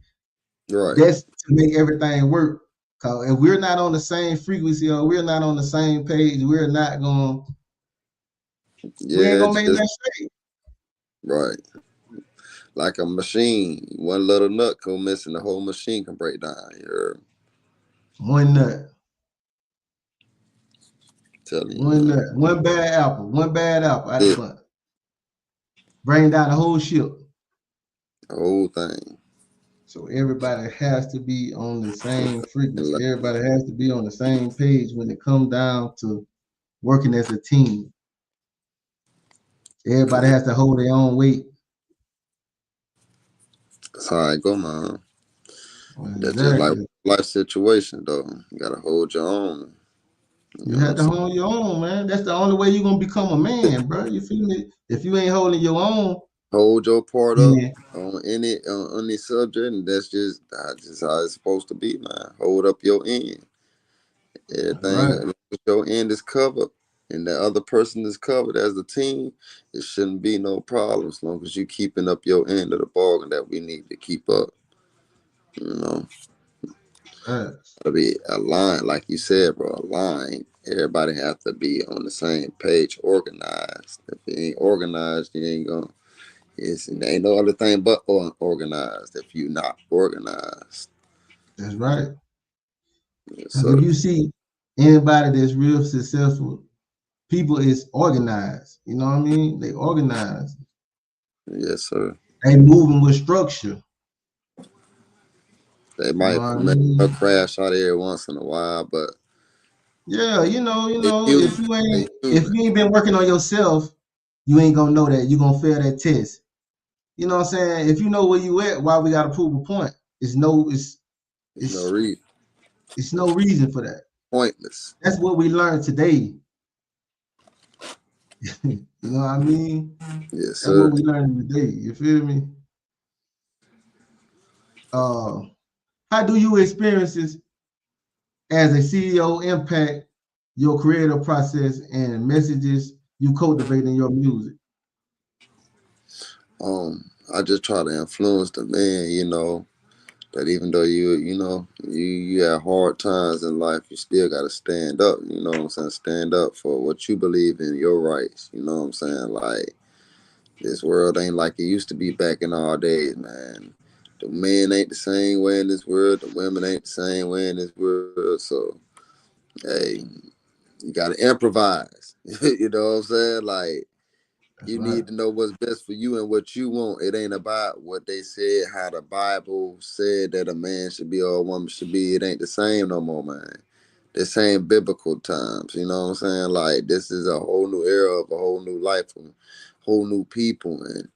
Right. That's to make everything work. Cause if we're not on the same frequency or we're not on the same page, we're not gonna. We ain't gonna make that straight. Right. Like a machine, one little nut go missing, the whole machine can break down. One nut. Telling you, One nut. One bad apple. One bad apple out the bunch. Bring down the whole ship. The whole thing. So everybody has to be on the same frequency. Everybody has to be on the same page when it comes down to working as a team. Everybody has to hold their own weight. That's how I go, man. Exactly. That's just like life situation, though. You gotta hold your own. You have to hold your own, man. That's the only way you're gonna become a man, bro. You feel me? If you ain't holding your own, hold your part up on any subject, and that's just how it's supposed to be, man. Hold up your end. Everything, right. Your end is covered, and the other person is covered as a team. It shouldn't be no problem as long as you keeping up your end of the bargain that we need to keep up. You know, to be aligned, like you said, bro. Aligned. Everybody have to be on the same page, organized. If you ain't organized, you ain't gonna. There ain't no other thing but organized if you're not organized. That's right. Yes, if you see anybody that's real successful, people is organized. You know what I mean? They organized. Yes, sir. They moving with structure. They might make a crash out there once in a while, but yeah, you know, if you ain't been working on yourself, you ain't gonna know that. You're gonna fail that test. You know what I'm saying? If you know where you at, why we gotta prove a point? It's no reason. It's no reason for that. Pointless. That's what we learned today. You know what I mean? Yes, sir. That's what we learned today. You feel me? How do you experiences as a CEO impact your creative process and messages you cultivate in your music? I just try to influence the man, you know, that even though you have hard times in life, you still gotta stand up, you know what I'm saying? Stand up for what you believe in, your rights, you know what I'm saying? Like, this world ain't like it used to be back in our days, man. The men ain't the same way in this world, the women ain't the same way in this world, so hey, you gotta improvise. You know what I'm saying? Like, you need to know what's best for you and what you want. It ain't about what they said, how the Bible said that a man should be or a woman should be. It ain't the same no more, man. The same biblical times, you know what I'm saying? Like, this is a whole new era of a whole new life, whole new people, and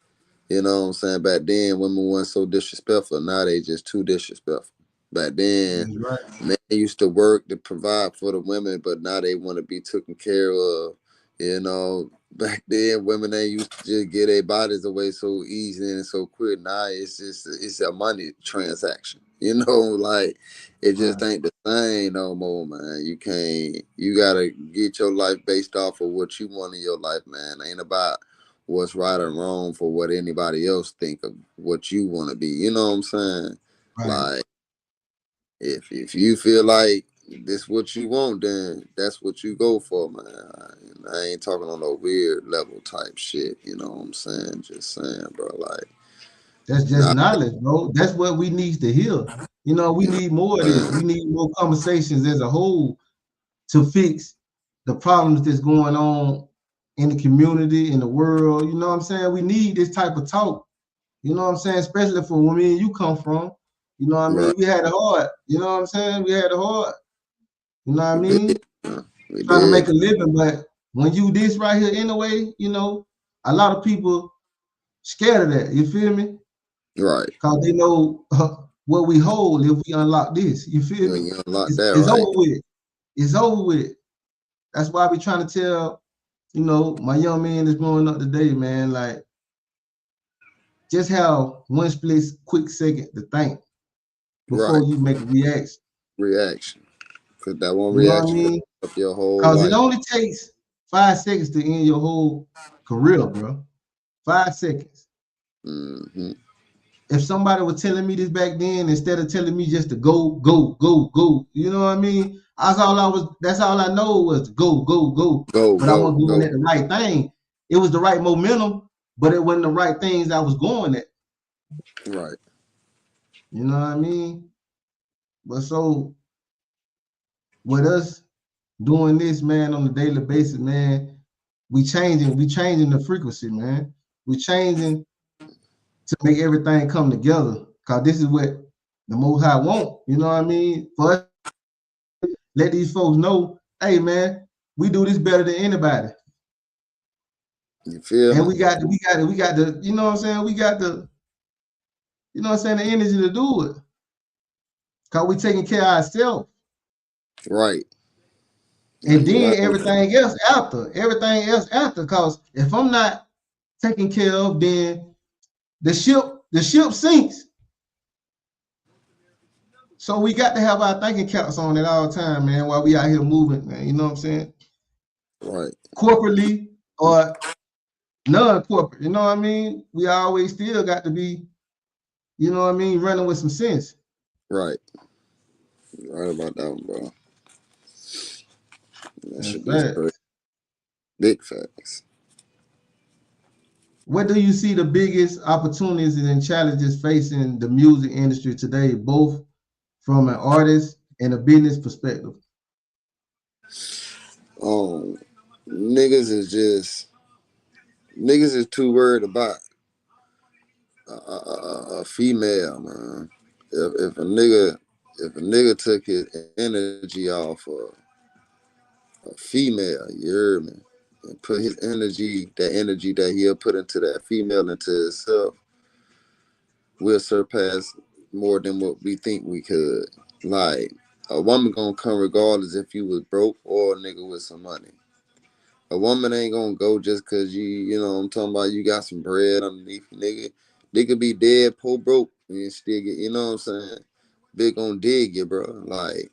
you know what I'm saying? Back then, women weren't so disrespectful. Now they just too disrespectful. Back then, men used to work to provide for the women, but now they want to be taken care of. You know, back then, women they used to just get their bodies away so easy and so quick. Now it's a money transaction. You know, like it just ain't the same no more, man. You gotta get your life based off of what you want in your life, man. Ain't about what's right or wrong for what anybody else think of what you want to be. You know what I'm saying? Like, if you feel like this what you want, then that's what you go for, man. I ain't talking on no weird level type shit. You know what I'm saying? Just saying, bro. Like, that's just knowledge, bro. That's what we need to hear. You know, we need more of this. We need more conversations as a whole to fix the problems that's going on in the community, in the world. You know what I'm saying? We need this type of talk. You know what I'm saying? Especially for where me and you come from. You know what I mean? Right. We had it hard. You know what I'm saying? We had it hard. You know what I We mean? did. We Trying to make did. a living, but when you this right here anyway, you know, a lot of people scared of that. You feel me? Right. Cause they know what we hold if we unlock this. You feel When me? you unlock that, It's right? over with. It's over with. That's why I be trying to tell, you know, my young man that's growing up today, man, like just have one split quick second to think before Right. you make a reaction. Reaction. Because that one You know what I reaction could mean? up your whole Cause it life. only takes 5 seconds to end your whole career, bro. 5 seconds. Mm-hmm. If somebody was telling me this back then, instead of telling me just to go, go, go, go, you know what I mean? That's all I know was go, go, go. Go, But I go, wasn't doing go. that the right thing. It was the right momentum, but it wasn't the right things I was going at. Right. You know what I mean? But so with us doing this, man, on a daily basis, man, we changing the frequency, man. We changing to make everything come together. Cause this is what the Most High want. You know what I mean? For us, let these folks know, hey man, we do this better than anybody. You feel And me? we got the, you know what I'm saying? We got the, you know what I'm saying, the energy to do it. Cause we taking care of ourselves. Right. And You right then on that. everything else after. Cause if I'm not taken care of, then the ship sinks. So we got to have our thinking caps on at all time, man, while we out here moving, man. You know what I'm saying? Right. Corporately or non-corporate, you know what I mean? We always still got to be, you know what I mean, running with some sense. Right. You right about that one, bro. That That's should be fact. straight. Big facts. What do you see the biggest opportunities and challenges facing the music industry today, both from an artist and a business perspective? Um, niggas is too worried about a female, man. If a nigga took his energy off of a female, you hear me, and put his energy, that energy that he'll put into that female, into himself, we'll surpass more than what we think we could. Like, a woman gonna come regardless if you was broke or a nigga with some money. A woman ain't gonna go just cause you know what I'm talking about, you got some bread underneath you, nigga. They could be dead, poor, broke, and still get, you know what I'm saying? Big gonna dig you, bro. Like,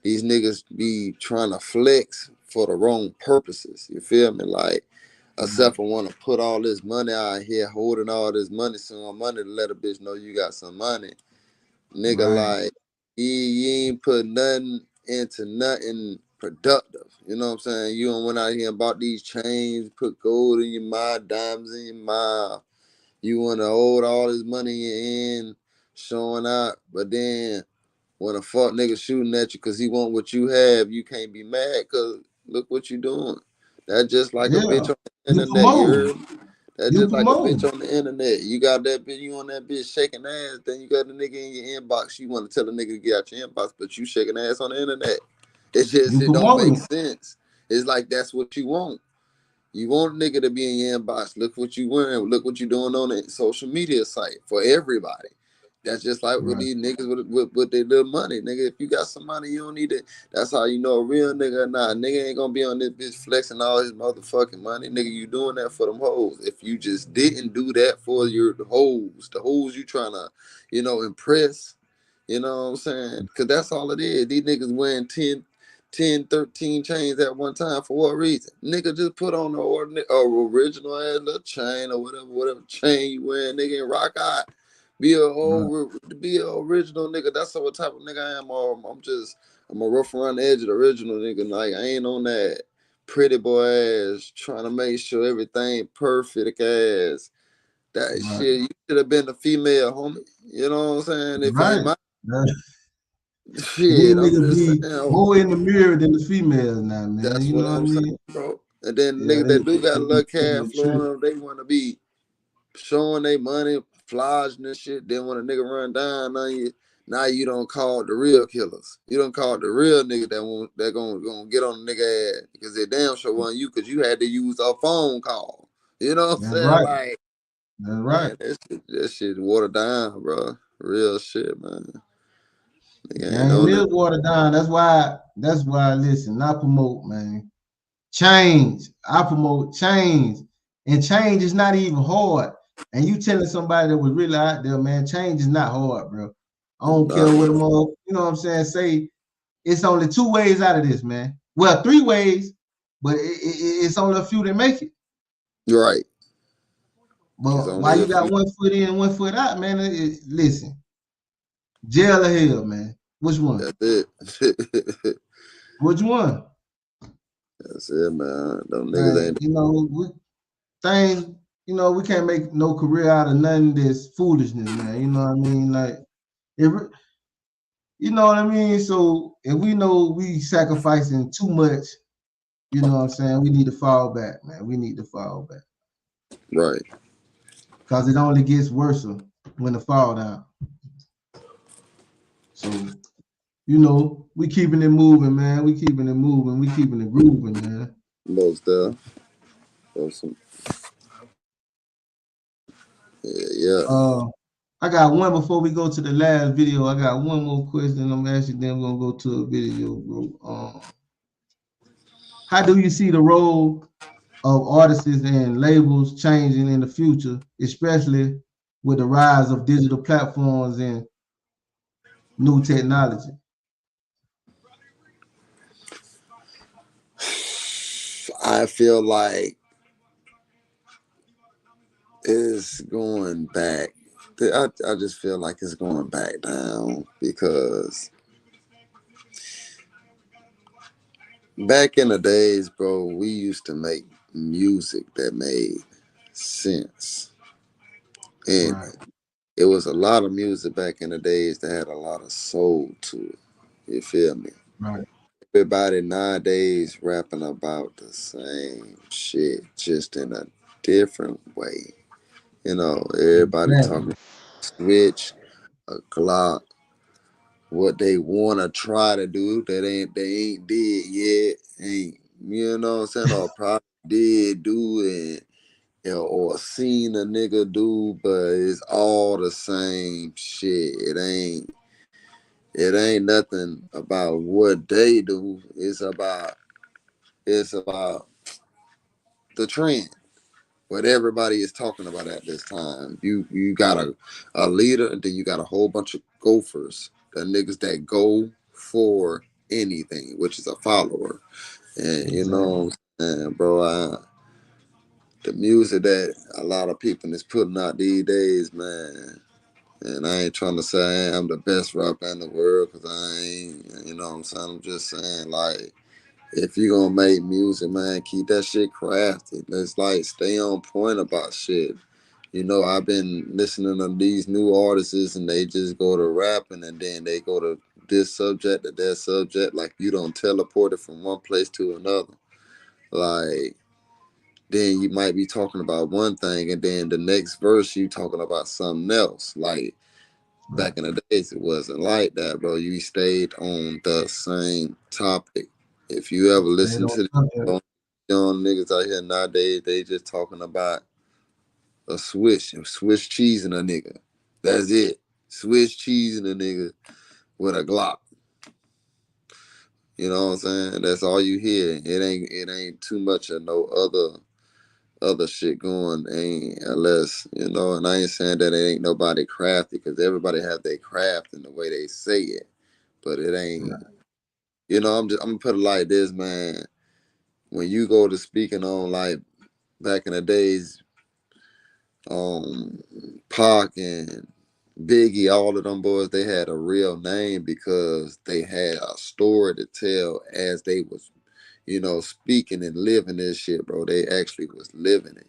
these niggas be trying to flex for the wrong purposes. You feel me? Like, except for want to put all this money out here, holding all this money, some money to let a bitch know you got some money. Nigga, Right. like, you ain't put nothing into nothing productive. You know what I'm saying? You don't went out here and bought these chains, put gold in your mouth, diamonds in your mouth. You want to hold all this money in your hand, showing out, but then when a fuck nigga shooting at you because he want what you have, you can't be mad because look what you doing. That's just like a Yeah. bitch on the You internet, you promoting. heard me? That's You just like a bitch promoting. on the internet. You got that bitch, you on that bitch shaking ass, then you got the nigga in your inbox. You want to tell the nigga to get out your inbox, but you shaking ass on the internet. You It don't make promoting. sense. It's like that's what you want. You want a nigga to be in your inbox. Look what you wearing. Look what you doing on the social media site for everybody. That's just like with Right. these niggas with their little money. Nigga, if you got some money, you don't need it. That's how you know a real nigga or not. Nigga ain't gonna be on this bitch flexing all his motherfucking money. Nigga, you doing that for them hoes. If you just didn't do that for the hoes you trying to, impress, you know what I'm saying? Because that's all it is. These niggas wearing 10, 13 chains at one time for what reason? Nigga, just put on the original ass little chain or whatever chain you wearing, nigga, and rock out. Right. Be a original nigga. That's what type of nigga I am. I'm a rough around the edge of the original nigga. Like, I ain't on that pretty boy ass trying to make sure everything perfect ass. That Right. shit, you should have been a female, homie. You know what I'm saying? If you ain't Right. my Right. These shit, I'm niggas just be saying. more in the mirror than the females now, man. That's You what know what I I'm saying, mean? bro. And then Yeah, niggas that do got a they be little taking cash the flow trick. on them, they want to be showing their money, flogging and shit. Then when a nigga run down on you, Now you don't call the real killers. You don't call the real nigga that gonna get on the nigga ass because they damn sure wasn't you because you had to use a phone call. You know what I'm That's saying? right. Like, That's right. man, that shit watered down, bro. Real shit, man. The Nigga ain't game on is it. watered down. That's why listen, I promote, man. Change. I promote change. And change is not even hard. And you telling somebody that was really out there, man, change is not hard, bro. I don't care Nah, what them all, you know what I'm saying? Say it's only 2 ways out of this, man. Well, 3 ways, but it's only a few that make it. you're right. It's But why only you a got few. 1 foot in, 1 foot out, man? Listen, jail or hell, man. Which one? That's it. Which one? That's it, man. Them niggas Like, ain't. you know, things, we can't make no career out of nothing that's foolishness, man. You know what I mean? Like, if, you know what I mean? So if we know we sacrificing too much, you know what I'm saying? We need to fall back, man. We need to fall back. Right. Because it only gets worse when the fall down. So, we keeping it moving, man. We keeping it moving. We keeping it grooving, man. Most awesome. Yeah. Uh, I got one before we go to the last video. I got one more question I'm asking, then we're gonna go to a video, bro. How do you see the role of artists and labels changing in the future, especially with the rise of digital platforms and new technology? I feel like it's going back. I just feel like it's going back down because back in the days, bro, we used to make music that made sense. And Right, it was a lot of music back in the days that had a lot of soul to it. You feel me? right. Everybody nowadays rapping about the same shit, just in a different way. Everybody Exactly. talking switch, a Glock, what they wanna try to do that they ain't did yet. Ain't what I'm saying? Or probably did do it or seen a nigga do, but it's all the same shit. It ain't nothing about what they do. It's about the trend. What everybody is talking about at this time. You got a leader, and then you got a whole bunch of gophers, the niggas that go for anything, which is a follower. And you Exactly. know what I'm saying, bro, the music that a lot of people is putting out these days, man. And I ain't trying to say I'm the best rapper in the world, because I ain't, you know what I'm saying? I'm just saying, like, if you gonna make music, man, keep that shit crafted. Let's, like, stay on point about shit. I've been listening to these new artists and they just go to rapping and then they go to this subject to that subject. Like, you don't teleport it from one place to another. Like, then you might be talking about one thing and then the next verse you talking about something else. Like, Right. back in the days, it wasn't like that, bro. You stayed on the same topic. If you ever Stay listen on to subject. the young niggas out here nowadays, they just talking about a Swiss cheese and a nigga. That's it. Swiss cheese and a nigga with a Glock. You know what I'm saying? That's all you hear. It ain't too much of no other shit going, ain't, unless, and I ain't saying that it ain't nobody crafty, because everybody have their craft in the way they say it, but it ain't. Right. I'm gonna put it like this, man. When you go to speaking on, like, back in the days, um, Pac and Biggie, all of them boys, they had a real name because they had a story to tell as they was, speaking and living this shit, bro. They actually was living it.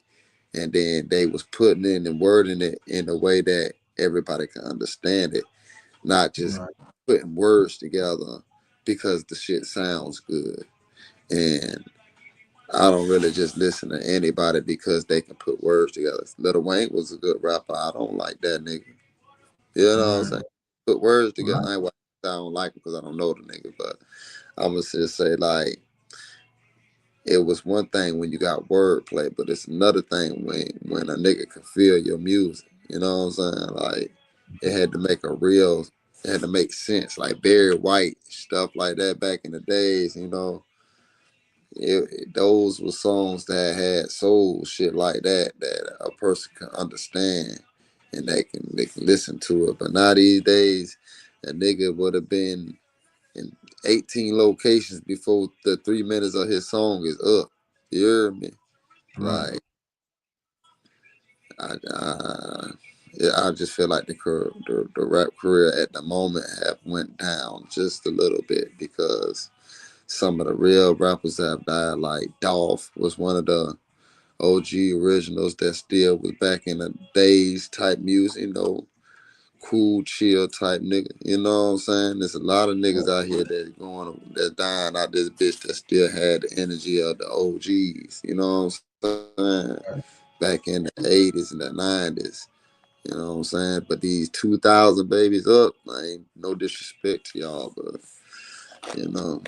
And then they was putting in and wording it in a way that everybody can understand it, not just Right. putting words together because the shit sounds good. And I don't really just listen to anybody because they can put words together. Lil Wayne was a good rapper. I don't like that nigga. You know what I'm Right. saying? put words together. Right. I ain't why I don't like him because I don't know the nigga, but I'm gonna just say like it was one thing when you got wordplay, but it's another thing when a nigga can feel your music. You know what I'm saying? Like it had to make it had to make sense. Like Barry White stuff like that back in the days. You know, those were songs that had soul, shit like that a person can understand and they can listen to it. But now these days, a nigga would have been in 18 locations before the 3 minutes of his song is up. You hear me? Right. Like yeah, I just feel like the rap career at the moment have went down just a little bit because some of the real rappers have died. Like Dolph was one of the OG originals that still was back in the days type music, you know, cool, chill type nigga. You know what I'm saying? There's a lot of niggas out here that's dying out this bitch that still had the energy of the OGs. You know what I'm saying? Back in the 80s and the 90s. You know what I'm saying? But these 2000 babies up, ain't no disrespect to y'all, but you know,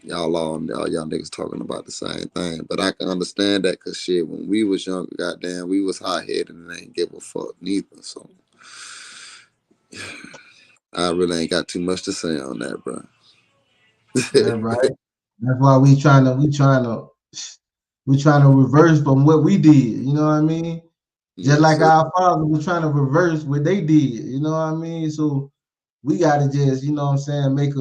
y'all niggas talking about the same thing. But I can understand that because shit, when we was younger, goddamn, we was hot headed and ain't give a fuck neither. So I really ain't got too much to say on that, bro. Yeah, right. That's why we trying to reverse from what we did. You know what I mean? Just Yes, like sir. our father was trying to reverse what they did. You know what I mean? So we gotta just, you know what I'm saying, make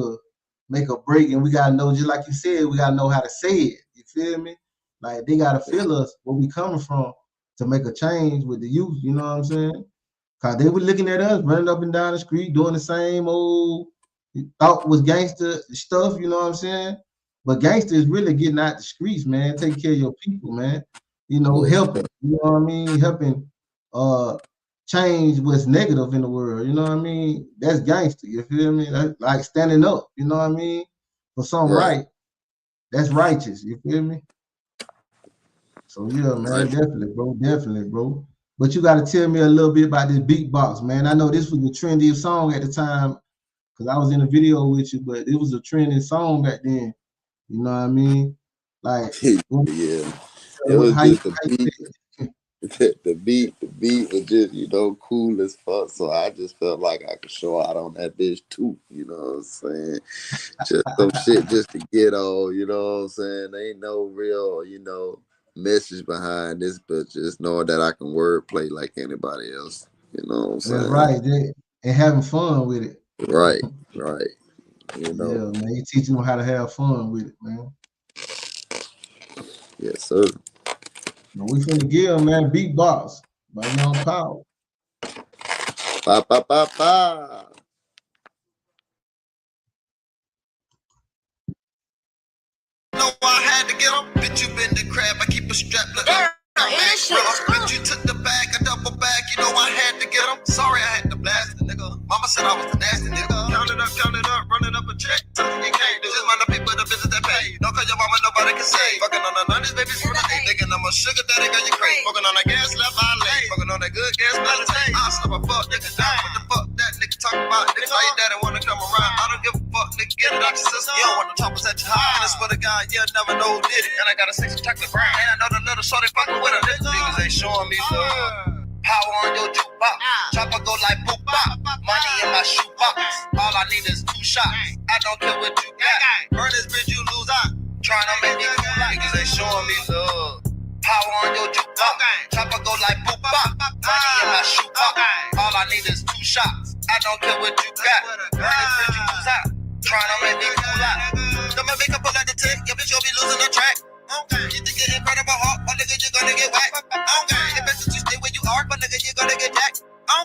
a break, and we gotta know, just like you said, we gotta know how to say it. You feel me? Like they gotta feel us where we coming from to make a change with the youth. You know what I'm saying? Cause they were looking at us running up and down the street doing the same old thought was gangster stuff, you know what I'm saying? But gangster is really getting out the streets, man, taking care of your people, man. You know, Yes, helping, you know what I mean? Helping change what's negative in the world, you know what I mean? That's gangster, you feel me? That's like standing up, you know what I mean? For something right, right, that's righteous, you feel me? So yeah, right. man, definitely, bro. But you got to tell me a little bit about this beatbox, man. I know this was the trendy song at the time because I was in a video with you, but it was a trending song back then. You know what I mean? Like, Yeah, it was how you just the beat. The beat was just, you know, cool as fuck. So I just felt like I could show out on that bitch too. You know what I'm saying? Just some shit just to get on, you know what I'm saying? There ain't no real, you know, message behind this, but just knowing that I can wordplay like anybody else. You know what I'm that's saying? right, and having fun with it. Right, right. You know. Yeah, man, you teaching them how to have fun with it, man. Yes, sir. But we finna give them, man, beatbox by Young Power. Pa pa pa pa. No, I had to get 'em. Bitch, you been the crab. I keep a strap like a bitch, you took the bag, a double bag. You know I had to get 'em. Sorry, I had to blast it, nigga. Mama said I was the nasty nigga. Count it up, run it up a check. Something you can't do. Just mind the people, the business that pay. Don't call your mama, nobody can say. Fucking on the 90s, babies from the 8. Thinking I'm a sugar daddy, got you crazy. Fucking on that gas, left eye late. Fucking on that good gas, blood taste. I slap a fuck nigga down. What the fuck that nigga talk about? Nigga, why your daddy wanna come around? I don't give a fuck, nigga, get it out your system. You don't want the choppers at your high. And I swear to God, you'll never know who did it. And I got a 6 chocolate brown. And I know the little shorty fucking with a nigga. Niggas ain't showing me love. Power on your jukebox. Chopper go like boop bop. Money in my shoebox. All I need is 2 shots. I don't care what you got. Burn this bitch, you lose out. Trying to make me cool out. Niggas ain't showing me love. Power on your jukebox. Chopper go like boop bop. Money in my shoebox. All I need is 2 shots. I don't care what you got. Burn this bitch, you lose out. Trying to make me cool out. Don't make up like the tick. Your bitch, you'll be losing the track. You think you're incredible hard, but nigga, you're gonna get whacked. It best that you stay where you are, but nigga, you're gonna get jacked. Power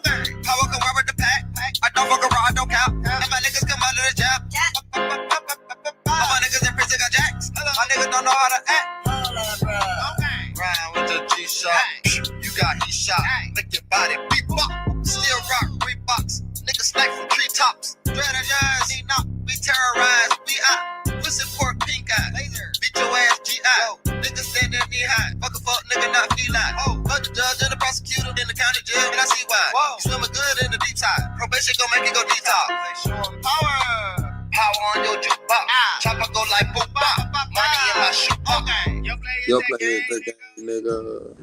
come out with the pack. I don't fuck around, I don't count. And my niggas come out of the jab. All my niggas in prison got jacks. My niggas don't know how to act. Ride with the G-Shock. You got heat shot. Make your body beat up. Still rock Reeboks. Niggas snack from treetops. Strategize, he not. We terrorize. We out. We support pink eye. Beat your ass G.I. Niggas standing knee high. Fuck a fuck nigga, not feline. Fuck the judge and the prosecutor in the county jail, and I see why. You swimming good in the deep side. Probation shit gon' make you go detox. Power. Power on your jukebox. Chopper go like boop bop. Money in my shoebox. Okay. Yo play the game, nigga.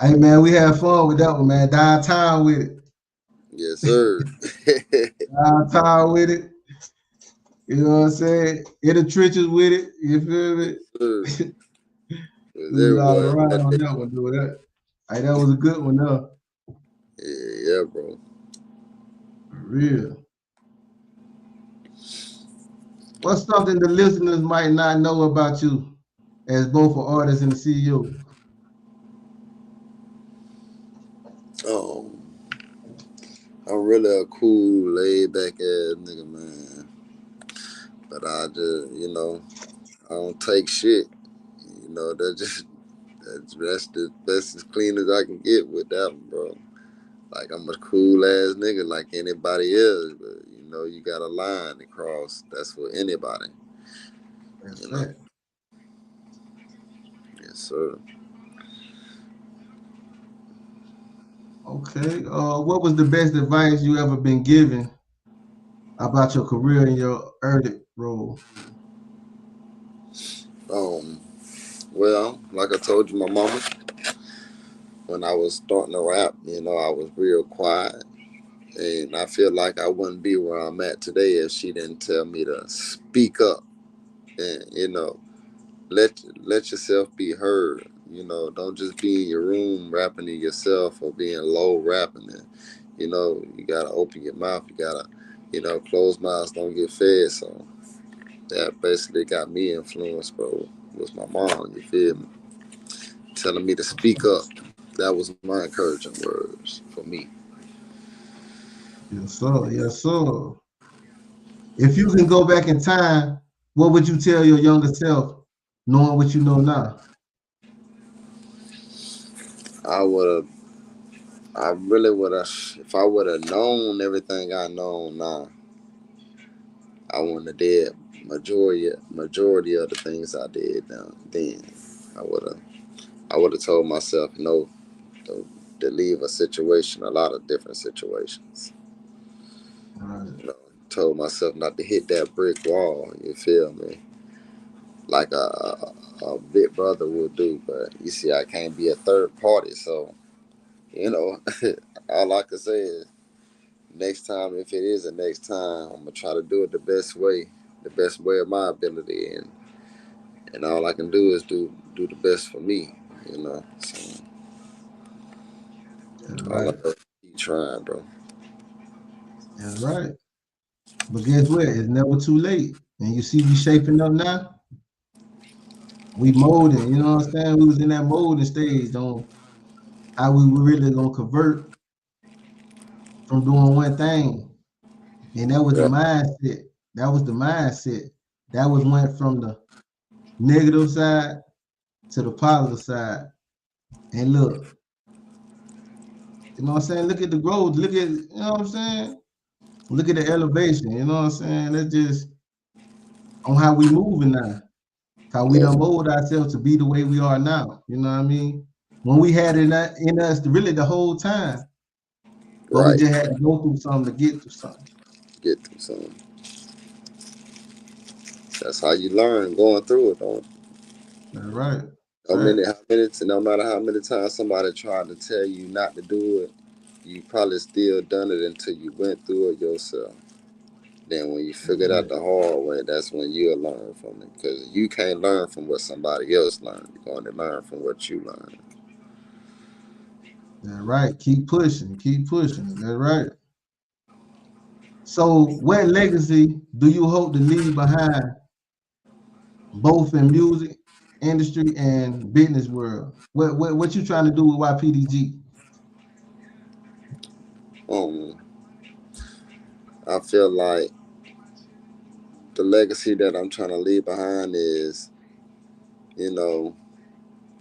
Hey man, we had fun with that one, man. Downtown with it. Yes, sir. Downtown with it. You know what I'm saying? In the trenches with it. You feel me? Sir. We was all Everywhere. around on that one, dude. Hey, that was a good one, though. Yeah, bro. For real. What's something the listeners might not know about you as both an artist and a CEO? I'm really a cool, laid back ass nigga, man. But I just, I don't take shit. That's the best as clean as I can get with that one, bro. Like I'm a cool ass nigga like anybody else, but you got a line to cross. That's for anybody. That's You know. right. Yes, sir. Okay. What was the best advice you ever been given about your career in your early role? Well, like I told you, my mama, when I was starting to rap, I was real quiet. And I feel like I wouldn't be where I'm at today if she didn't tell me to speak up and, let yourself be heard. Don't just be in your room rapping to yourself or being low rapping it. You gotta open your mouth. You gotta, closed mouths don't get fed. So that basically got me influenced, bro. Was my mom, you feel me? Telling me to speak up. That was my encouraging words for me. Yes, sir. Yes, sir. If you can go back in time, what would you tell your younger self, knowing what you know now? I would have, I really would have, if I would have known everything I know now, I wouldn't have did majority of the things I did then. I would have told myself no to leave a situation, a lot of different situations. Right. Told myself not to hit that brick wall. You feel me? Like a big brother would do, but you see, I can't be a third party. So all I can say is next time, if it is a next time, I'm gonna try to do it the best way of my ability, and all I can do is do the best for me. So That's all I right. know is keep trying, bro. That's right. But guess what? It's never too late. And you see we shaping up now. We molding, you know what I'm saying? We was in that molding stage on how we were really gonna convert from doing one thing. And that was the Yeah, mindset. That was the mindset. That was went from the negative side to the positive side. And look, you know what I'm saying? Look at the growth. Look at, you know what I'm saying? Look at the elevation. You know what I'm saying? That's just on how we moving now. How we that's done mold ourselves to be the way we are now. You know what I mean? When we had it in us really the whole time, but we right. just had to go through something to get through something. Get through something. That's how you learn going through it. Don't That's right. how many no matter how many times somebody tried to tell you not to do it, you probably still done it until you went through it yourself. Then when you figured out Right. the hard way, that's when you'll learn from it. Because you can't learn from what somebody else learned. You're going to learn from what you learned. That's right. Keep pushing. Keep pushing. That's right. So, what legacy do you hope to leave behind, both in music industry and business world? What you trying to do with Ypdg? Um, I feel like the legacy that I'm trying to leave behind is, you know,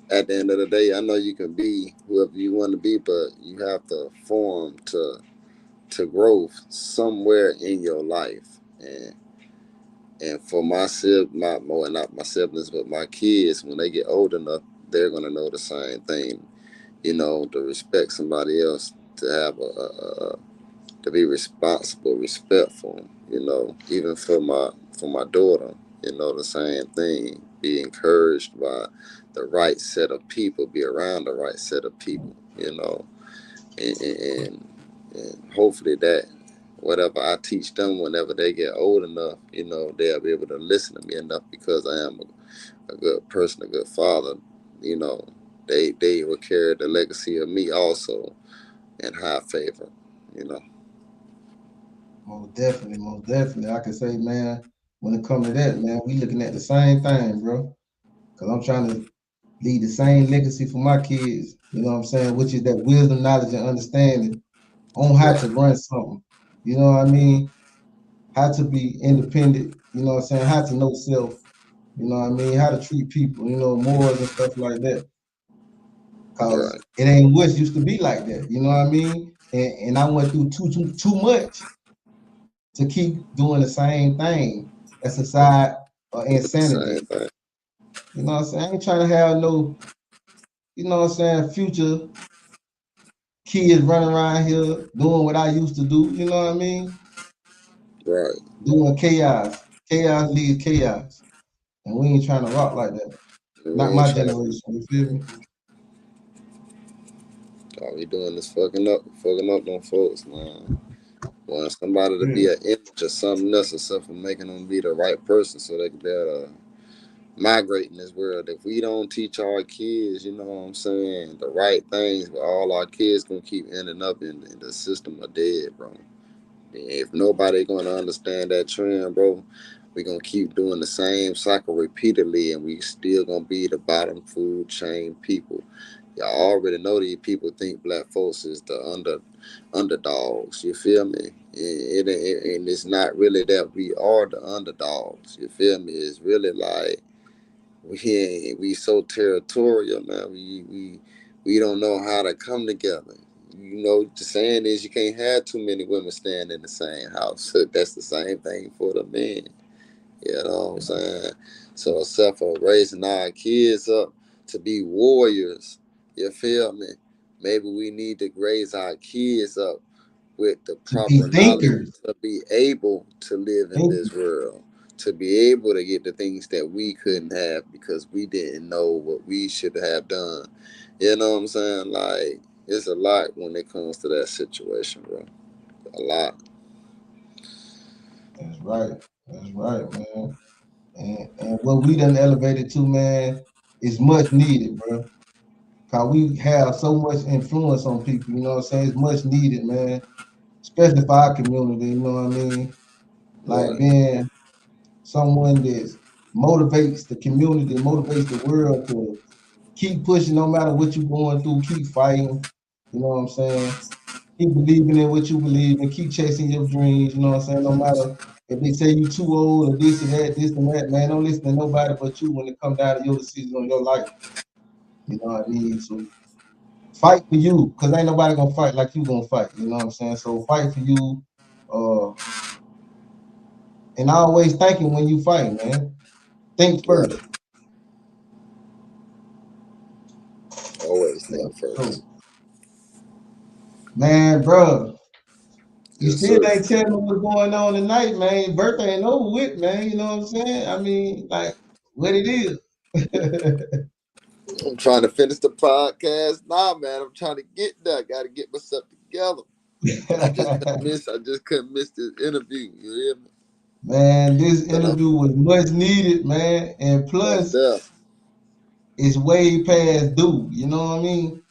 at the end of the day, I know you can be whoever you want to be, but you have to form to growth somewhere in your life, And for my well, not my siblings, but my kids, when they get old enough, they're gonna know the same thing. You know, to respect somebody else, to have to be responsible, respectful. You know, even for my daughter, you know, the same thing. Be encouraged by the right set of people. Be around the right set of people. You know, and hopefully that whatever I teach them whenever they get old enough, you know, they'll be able to listen to me enough because I am a good person, a good father. You know, they will carry the legacy of me also in high favor. You know. Most definitely, most definitely. I can say, man, when it comes to that, man, we looking at the same thing, bro. Cause I'm trying to leave the same legacy for my kids. You know what I'm saying? Which is that wisdom, knowledge, and understanding on how to Right. run something. You know what I mean? How to be independent. You know what I'm saying? How to know self. You know what I mean? How to treat people. You know, morals and stuff like that. Cause Right. it ain't what used to be like that. You know what I mean? And I went through too much to keep doing the same thing. That's a side of Doing the same insanity. thing. You know what I'm saying? I ain't trying to have no, you know what I'm saying, future kids running around here doing what I used to do. You know what I mean? Right. Doing chaos. Chaos leads chaos. And we ain't trying to rock like that. And we Not ain't my trying to. generation. You feel me? All we doing is fucking up them folks, man. Want somebody to be Yeah. an image or something else, except for making them be the right person, so they can be able to migrate in this world. If we don't teach our kids, you know what I'm saying, the right things, but all our kids gonna keep ending up in the system of dead, bro. If nobody gonna understand that trend, bro, we gonna keep doing the same cycle repeatedly, and we still gonna be the bottom food chain people. Y'all already know these people think black folks is the underdogs. You feel me? And it's not really that we are the underdogs. You feel me? It's really like we so territorial, man. We don't know how to come together. You know, the saying is you can't have too many women staying in the same house. That's the same thing for the men. You know what I'm saying? So except for raising our kids up to be warriors, you feel me? Maybe we need to raise our kids up with the To be proper knowledge thinkers. to be able to live in Think, this world, to be able to get the things that we couldn't have because we didn't know what we should have done. You know what I'm saying? Like, it's a lot when it comes to that situation, bro. A lot. that's right. That's right, man. And what we done elevated to, man, is much needed, bro. Cause we have so much influence on people, you know what I'm saying? It's much needed, man. Especially for our community, you know what I mean? Like Right. being someone that motivates the community, motivates the world to keep pushing no matter what you're going through, keep fighting, you know what I'm saying? Keep believing in what you believe in, keep chasing your dreams, you know what I'm saying? No matter if they say you too old or this or that, this and that, man, don't listen to nobody but you when it comes down to your decision on your life. You know what I mean? So fight for you, because ain't nobody gonna fight like you gonna fight, you know what I'm saying? So fight for you, uh, and always thinking when you fight, man. Think Right. first. Always Yeah, think so first. man, bro, you Yes, still sir. ain't telling me what's going on tonight, man. Your birthday ain't over with, man. You know what I'm saying? I mean, like, what it is. I'm trying to finish the podcast. Nah, man, I'm trying to get there. Got to get myself together. I just couldn't miss this interview. You hear me? Man, this But I'm interview was much needed, man. And most plus, deaf. it's way past due. You know what I mean?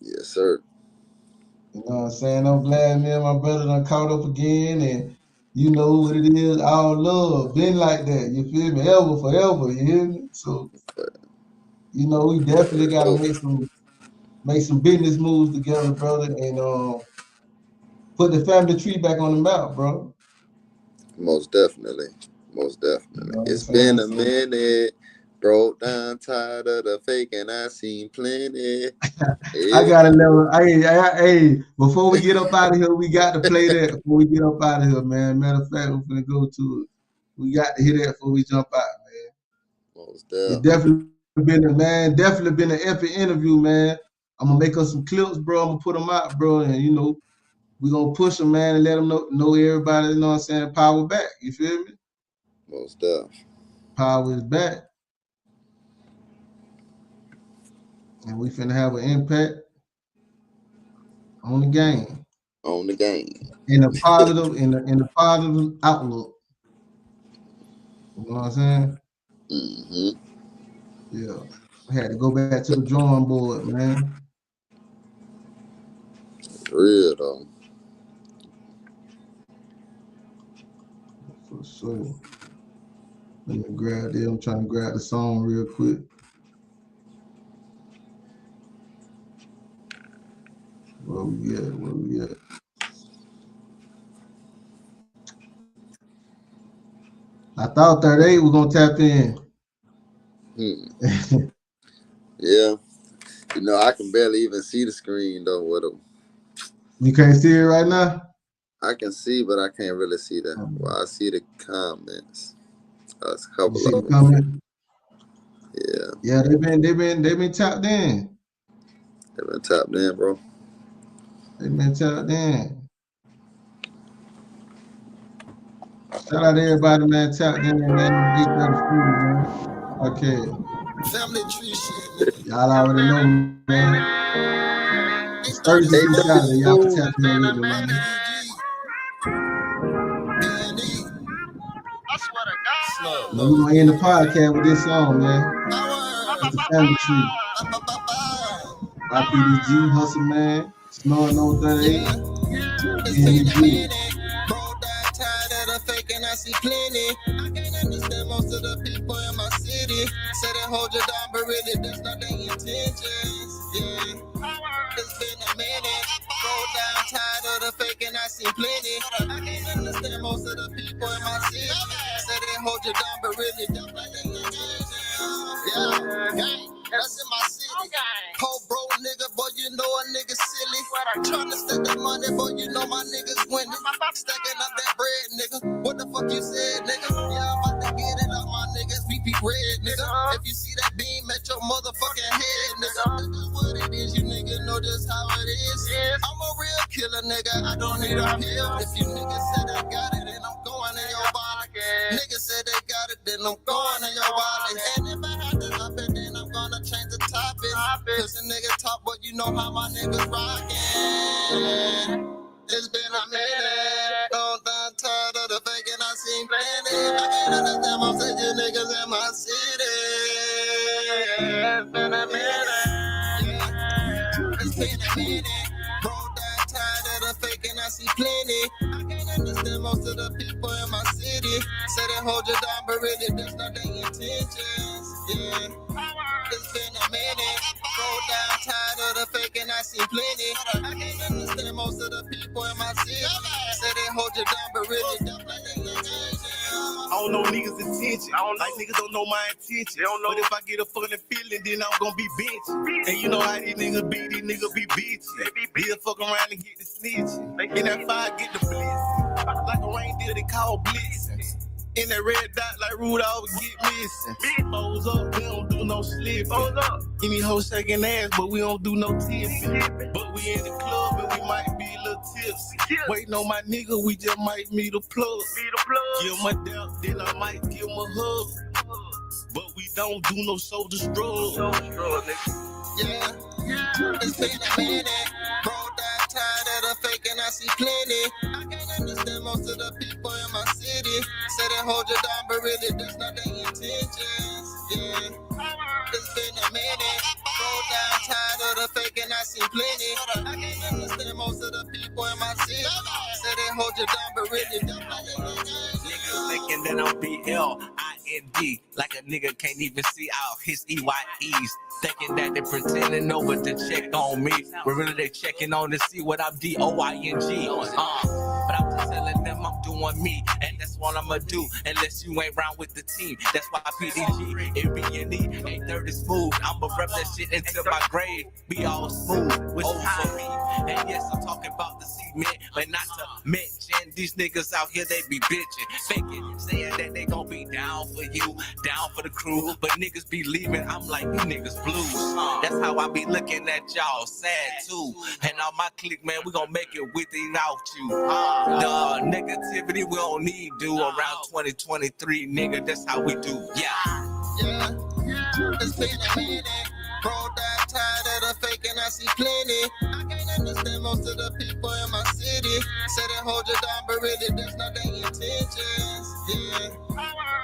Yes, sir. You know what I'm saying? I'm glad me and my brother done caught up again, and you know what it is. Our love been like that. You feel me? Ever, forever. You hear me? So, you know, we definitely gotta Oh, make some business moves together, brother, and put the family tree back on the map, bro. most definitely. Most You definitely. know what I'm It's saying? been a So minute. Broke down, tired of the fake, and I seen plenty. I Yeah. gotta level. Hey, before we get up out of here, we got to play that before we get up out of here, man. Matter of fact, we're gonna go to it. We got to hear that before we jump out, man. Most It definitely. definitely been an epic interview, man. I'm gonna make us some clips, bro. I'm gonna put them out, bro, and you know, we gonna push them, man, and let them know everybody. You know what I'm saying? Power back. You feel me? Most definitely. Power is back, and we finna have an impact on the game. On the game. In a positive, in a positive outlook. You know what I'm saying? Mm-hmm. Yeah. I had to go back to the drawing board, man. Real though. For sure. Let me grab it. I'm trying to grab the song real quick. Where we at? I thought 38 was gonna tap in. Yeah. You know, I can barely even see the screen though with them. You can't see it right now? I can see, but I can't really see that. Well, I see the comments. That's a You couple see the of them. comment? Yeah. Yeah, they've been tapped in. They've been tapped in, bro. They've been tapped in. Shout out to everybody, man. Tapped in, man. 8:30 Smooh, man. Okay. Family tree shit. Y'all already know, man. It's Thursday through Saturday. Y'all can tap in with me, man. Now we're gonna end the podcast with this song, man. It's a family tree. Ypdg, Hustle Man, Snoring on 38, Ypdg. I see plenty. I can't understand most of the people in my city. Say they hold you down, but really that's not their intentions. Yeah, it's been a minute. Roll down, tired of the faking. I see plenty. I can't understand most of the people in my city. Say they hold you down, but really that's not their intentions. Yeah, that's in my city. Whole bro nigga, boy, you know a nigga silly. Tryna stack that money, boy, you know my niggas winning. Stacking up that bread, nigga. What the fuck you said, nigga? Yeah, I'm about to get it up, my niggas. VP red, nigga. If you see that beam at your motherfucking head, nigga. This is what it is, you nigga know just how it is. I'm a real killer, nigga. I don't need a pill. If you niggas said I got it, then I'm going in your body. Niggas said they got it, then I'm going in your body. And if I had to up it, then I'm gonna change the topic. Cause a nigga talk, but you know how my niggas rockin'. It's been a minute. Don't die tired of the faking. I seen plenty. I can't understand most of you niggas in my city. It's been a minute. It's been a minute. Don't die tired of the faking. I see plenty. I can't understand most of the people in my city. Say they hold you down, but really that's not their intentions. Yeah. It's been a minute. Go down, tired of the faking. I see plenty. I can't understand most of the people in my city. Say they hold you down, but really don't like they intentions. I don't know niggas' intention. Like niggas don't know my intention. But if I get a funny feeling, then I'm gonna be bitch. And you know how these niggas be bitches. They'll fuck around and get the snitching. In that fire, get the blitz. Like a reindeer, they call blitzing. In that red dot, like Rudolph, get missing. Foes up, we don't do no slipping. Any hoe shaking ass, but we don't do no tipping. But we in the club and we might be a little tipsy. Waiting on my nigga, we just might meet a plug. Give him a doubt, then I might give him a hug. But we don't do no shoulder struggle. Yeah, it's been a minute. Roll down, tired of the faking. I see plenty. I can't understand most of the people in my city. Say they hold you down, but really that's not their intentions. Yeah, it's been a minute. Roll down, tired of the faking. I see plenty. I can't understand most of the people in my city. Say they hold you down, but really that's not their intentions. Niggas thinking that I'm BLIND, like a nigga can't even see out his EYEs. Thinking that they pretending over to check on me, but really they checking on to see what I'm DOING. But I'm just telling them I'm doing me, and that's what I'ma do, unless you ain't round with the team. That's why Ypdg, Ypdg, 830 Smooh. I'ma rep that shit until my grave be all smooth. What's over me? And yes, I'm talking about the cement, but not to mention these niggas out here, they be bitching. faking, saying that they gon' be down for you, down for the crew, but niggas be leaving. I'm like, you niggas blues. That's how I be looking at y'all, sad too. And all my clique, man, we gon' make it with it out you. The negativity we don't need do around 2023, nigga. That's how we do. Yeah, it's been a minute. Bro, that tired of the fake and I see plenty. I can't understand most of the people in my city. Say they hold you down, but really that's not their intentions. Yeah,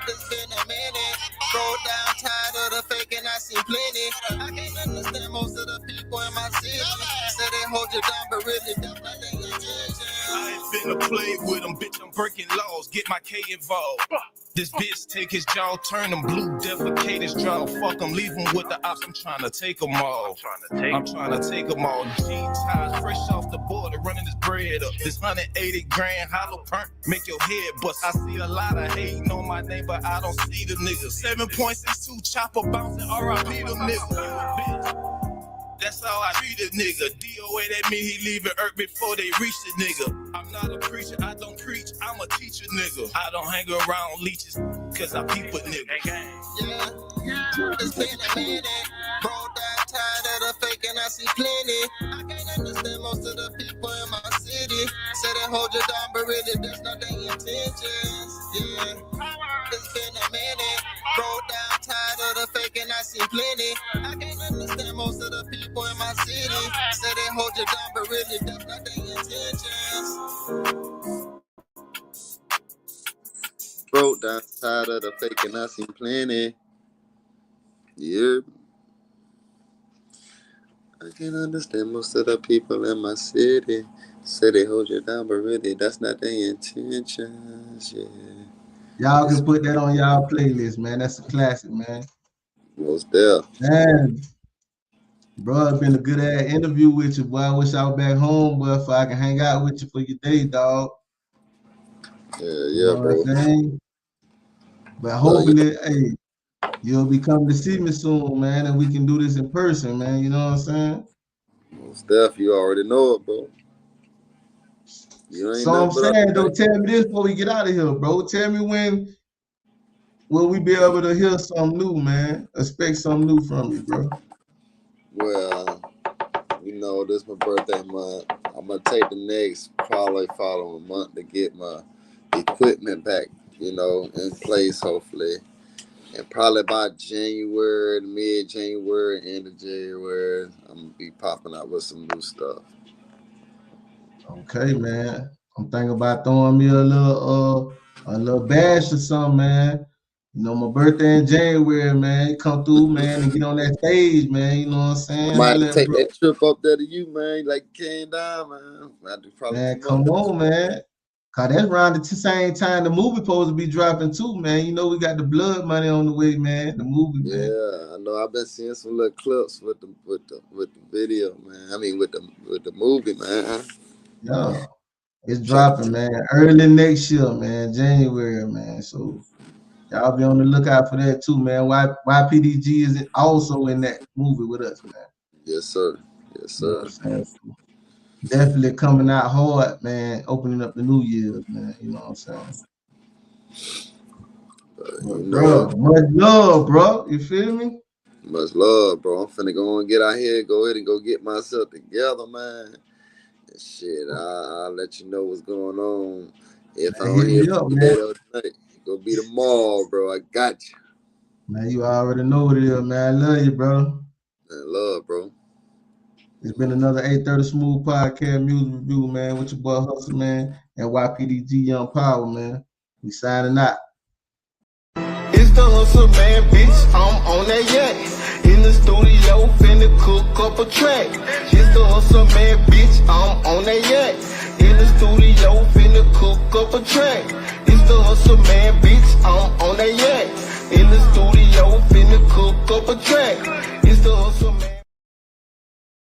it's been a minute. Bro, down tired of the fake and I see plenty. I can't understand most of the people in my city. Say they hold you down, but really that's not their intentions. I ain't finna play with them, bitch. I'm breaking laws. Get my K involved. This bitch take his jaw, turn them blue, defecate his jaw. Fuck him, leave him with the ops. I'm trying to take them all. I'm trying to take them all. G-Ties fresh off the border, running this bread up. This 180 grand hollow perk, make your head bust. I see a lot of hating on my name, but I don't see the niggas. 7.62 chopper bouncing, R.I.P. them niggas. Bitch. That's how I treat a nigga. DOA, that mean he leaving Earth before they reach the nigga. I'm not a preacher, I don't preach, I'm a teacher nigga. I don't hang around leeches, cause I peep with niggas. Yeah, it's been a minute. Bro, that tired of the fake and I see plenty. I can't understand most of the people in my city. Say they hold you down, but really that's not their intentions. Yeah, it's been a minute. Bro, down tired of the fake and I see plenty. I can't understand most of the people in my city. Say they hold you down, but really that's not their intentions. Bro, down tired of the fake and I see plenty. Yeah. I can't understand most of the people in my city. Say they hold you down, but really that's not their intentions. Yeah. Y'all can put that on y'all playlist, man. That's a classic, man. Most there. Man, bro, it's been a good ass interview with you, boy. I wish I was back home, boy, so I can hang out with you for your day, dog. Yeah, You know bro. what I'm saying? But hopefully, hey, you'll be coming to see me soon, man, and we can do this in person, man. You know what I'm saying? Most def, you already know it, bro. You ain't So I'm nothing but saying, though, tell me this before we get out of here, bro. Tell me when will we be able to hear something new, man? Expect something new from you, bro. Well, you know, this my birthday month. I'm gonna take the next probably following month to get my equipment back, you know, in place, hopefully. And probably by January, mid-January, end of January, I'm gonna be popping out with some new stuff. Okay, man. I'm thinking about throwing me a little bash or something, man. You know, my birthday in January, man. Come through, man, and get on that stage, man. You know what I'm saying? I might have Holla to at take bro. that trip up there to you, man. Like came down, man. I do probably Man, come on, man. Cause that's around the same time the movie supposed to be dropping too, man. You know we got the blood money on the way, man. The movie, man. Yeah, I know. I've been seeing some little clips with the video, man. I mean, with the movie, man. Yeah, it's dropping, man. Early next year, man. January, man. So y'all be on the lookout for that too, man. Ypdg is also in that movie with us, man. Yes, sir. Yes, You know what sir. I'm saying? So definitely coming out hard, man. Opening up the New Year's, man. You know what I'm saying? You Bro, know, much love, bro. You feel me? much love, bro. I'm finna go and get out here, go ahead and go get myself together, man. And shit, I'll let you know what's going on. If I don't hear from you today or tonight, go be tomorrow, bro. I got you. Man, you already know what it is, man. I love you, bro. Man, love, bro. It's been another 830 Smooth Podcast Music Review, man, with your boy Hustle, man, and Ypdg Young Power, man. We signing out. It's the hustle, man, bitch. I'm on that yacht. In the studio, finna cook up a track. It's the hustle, man, bitch. I'm on that yacht. In the studio, finna cook up a track. It's the hustle, man, bitch.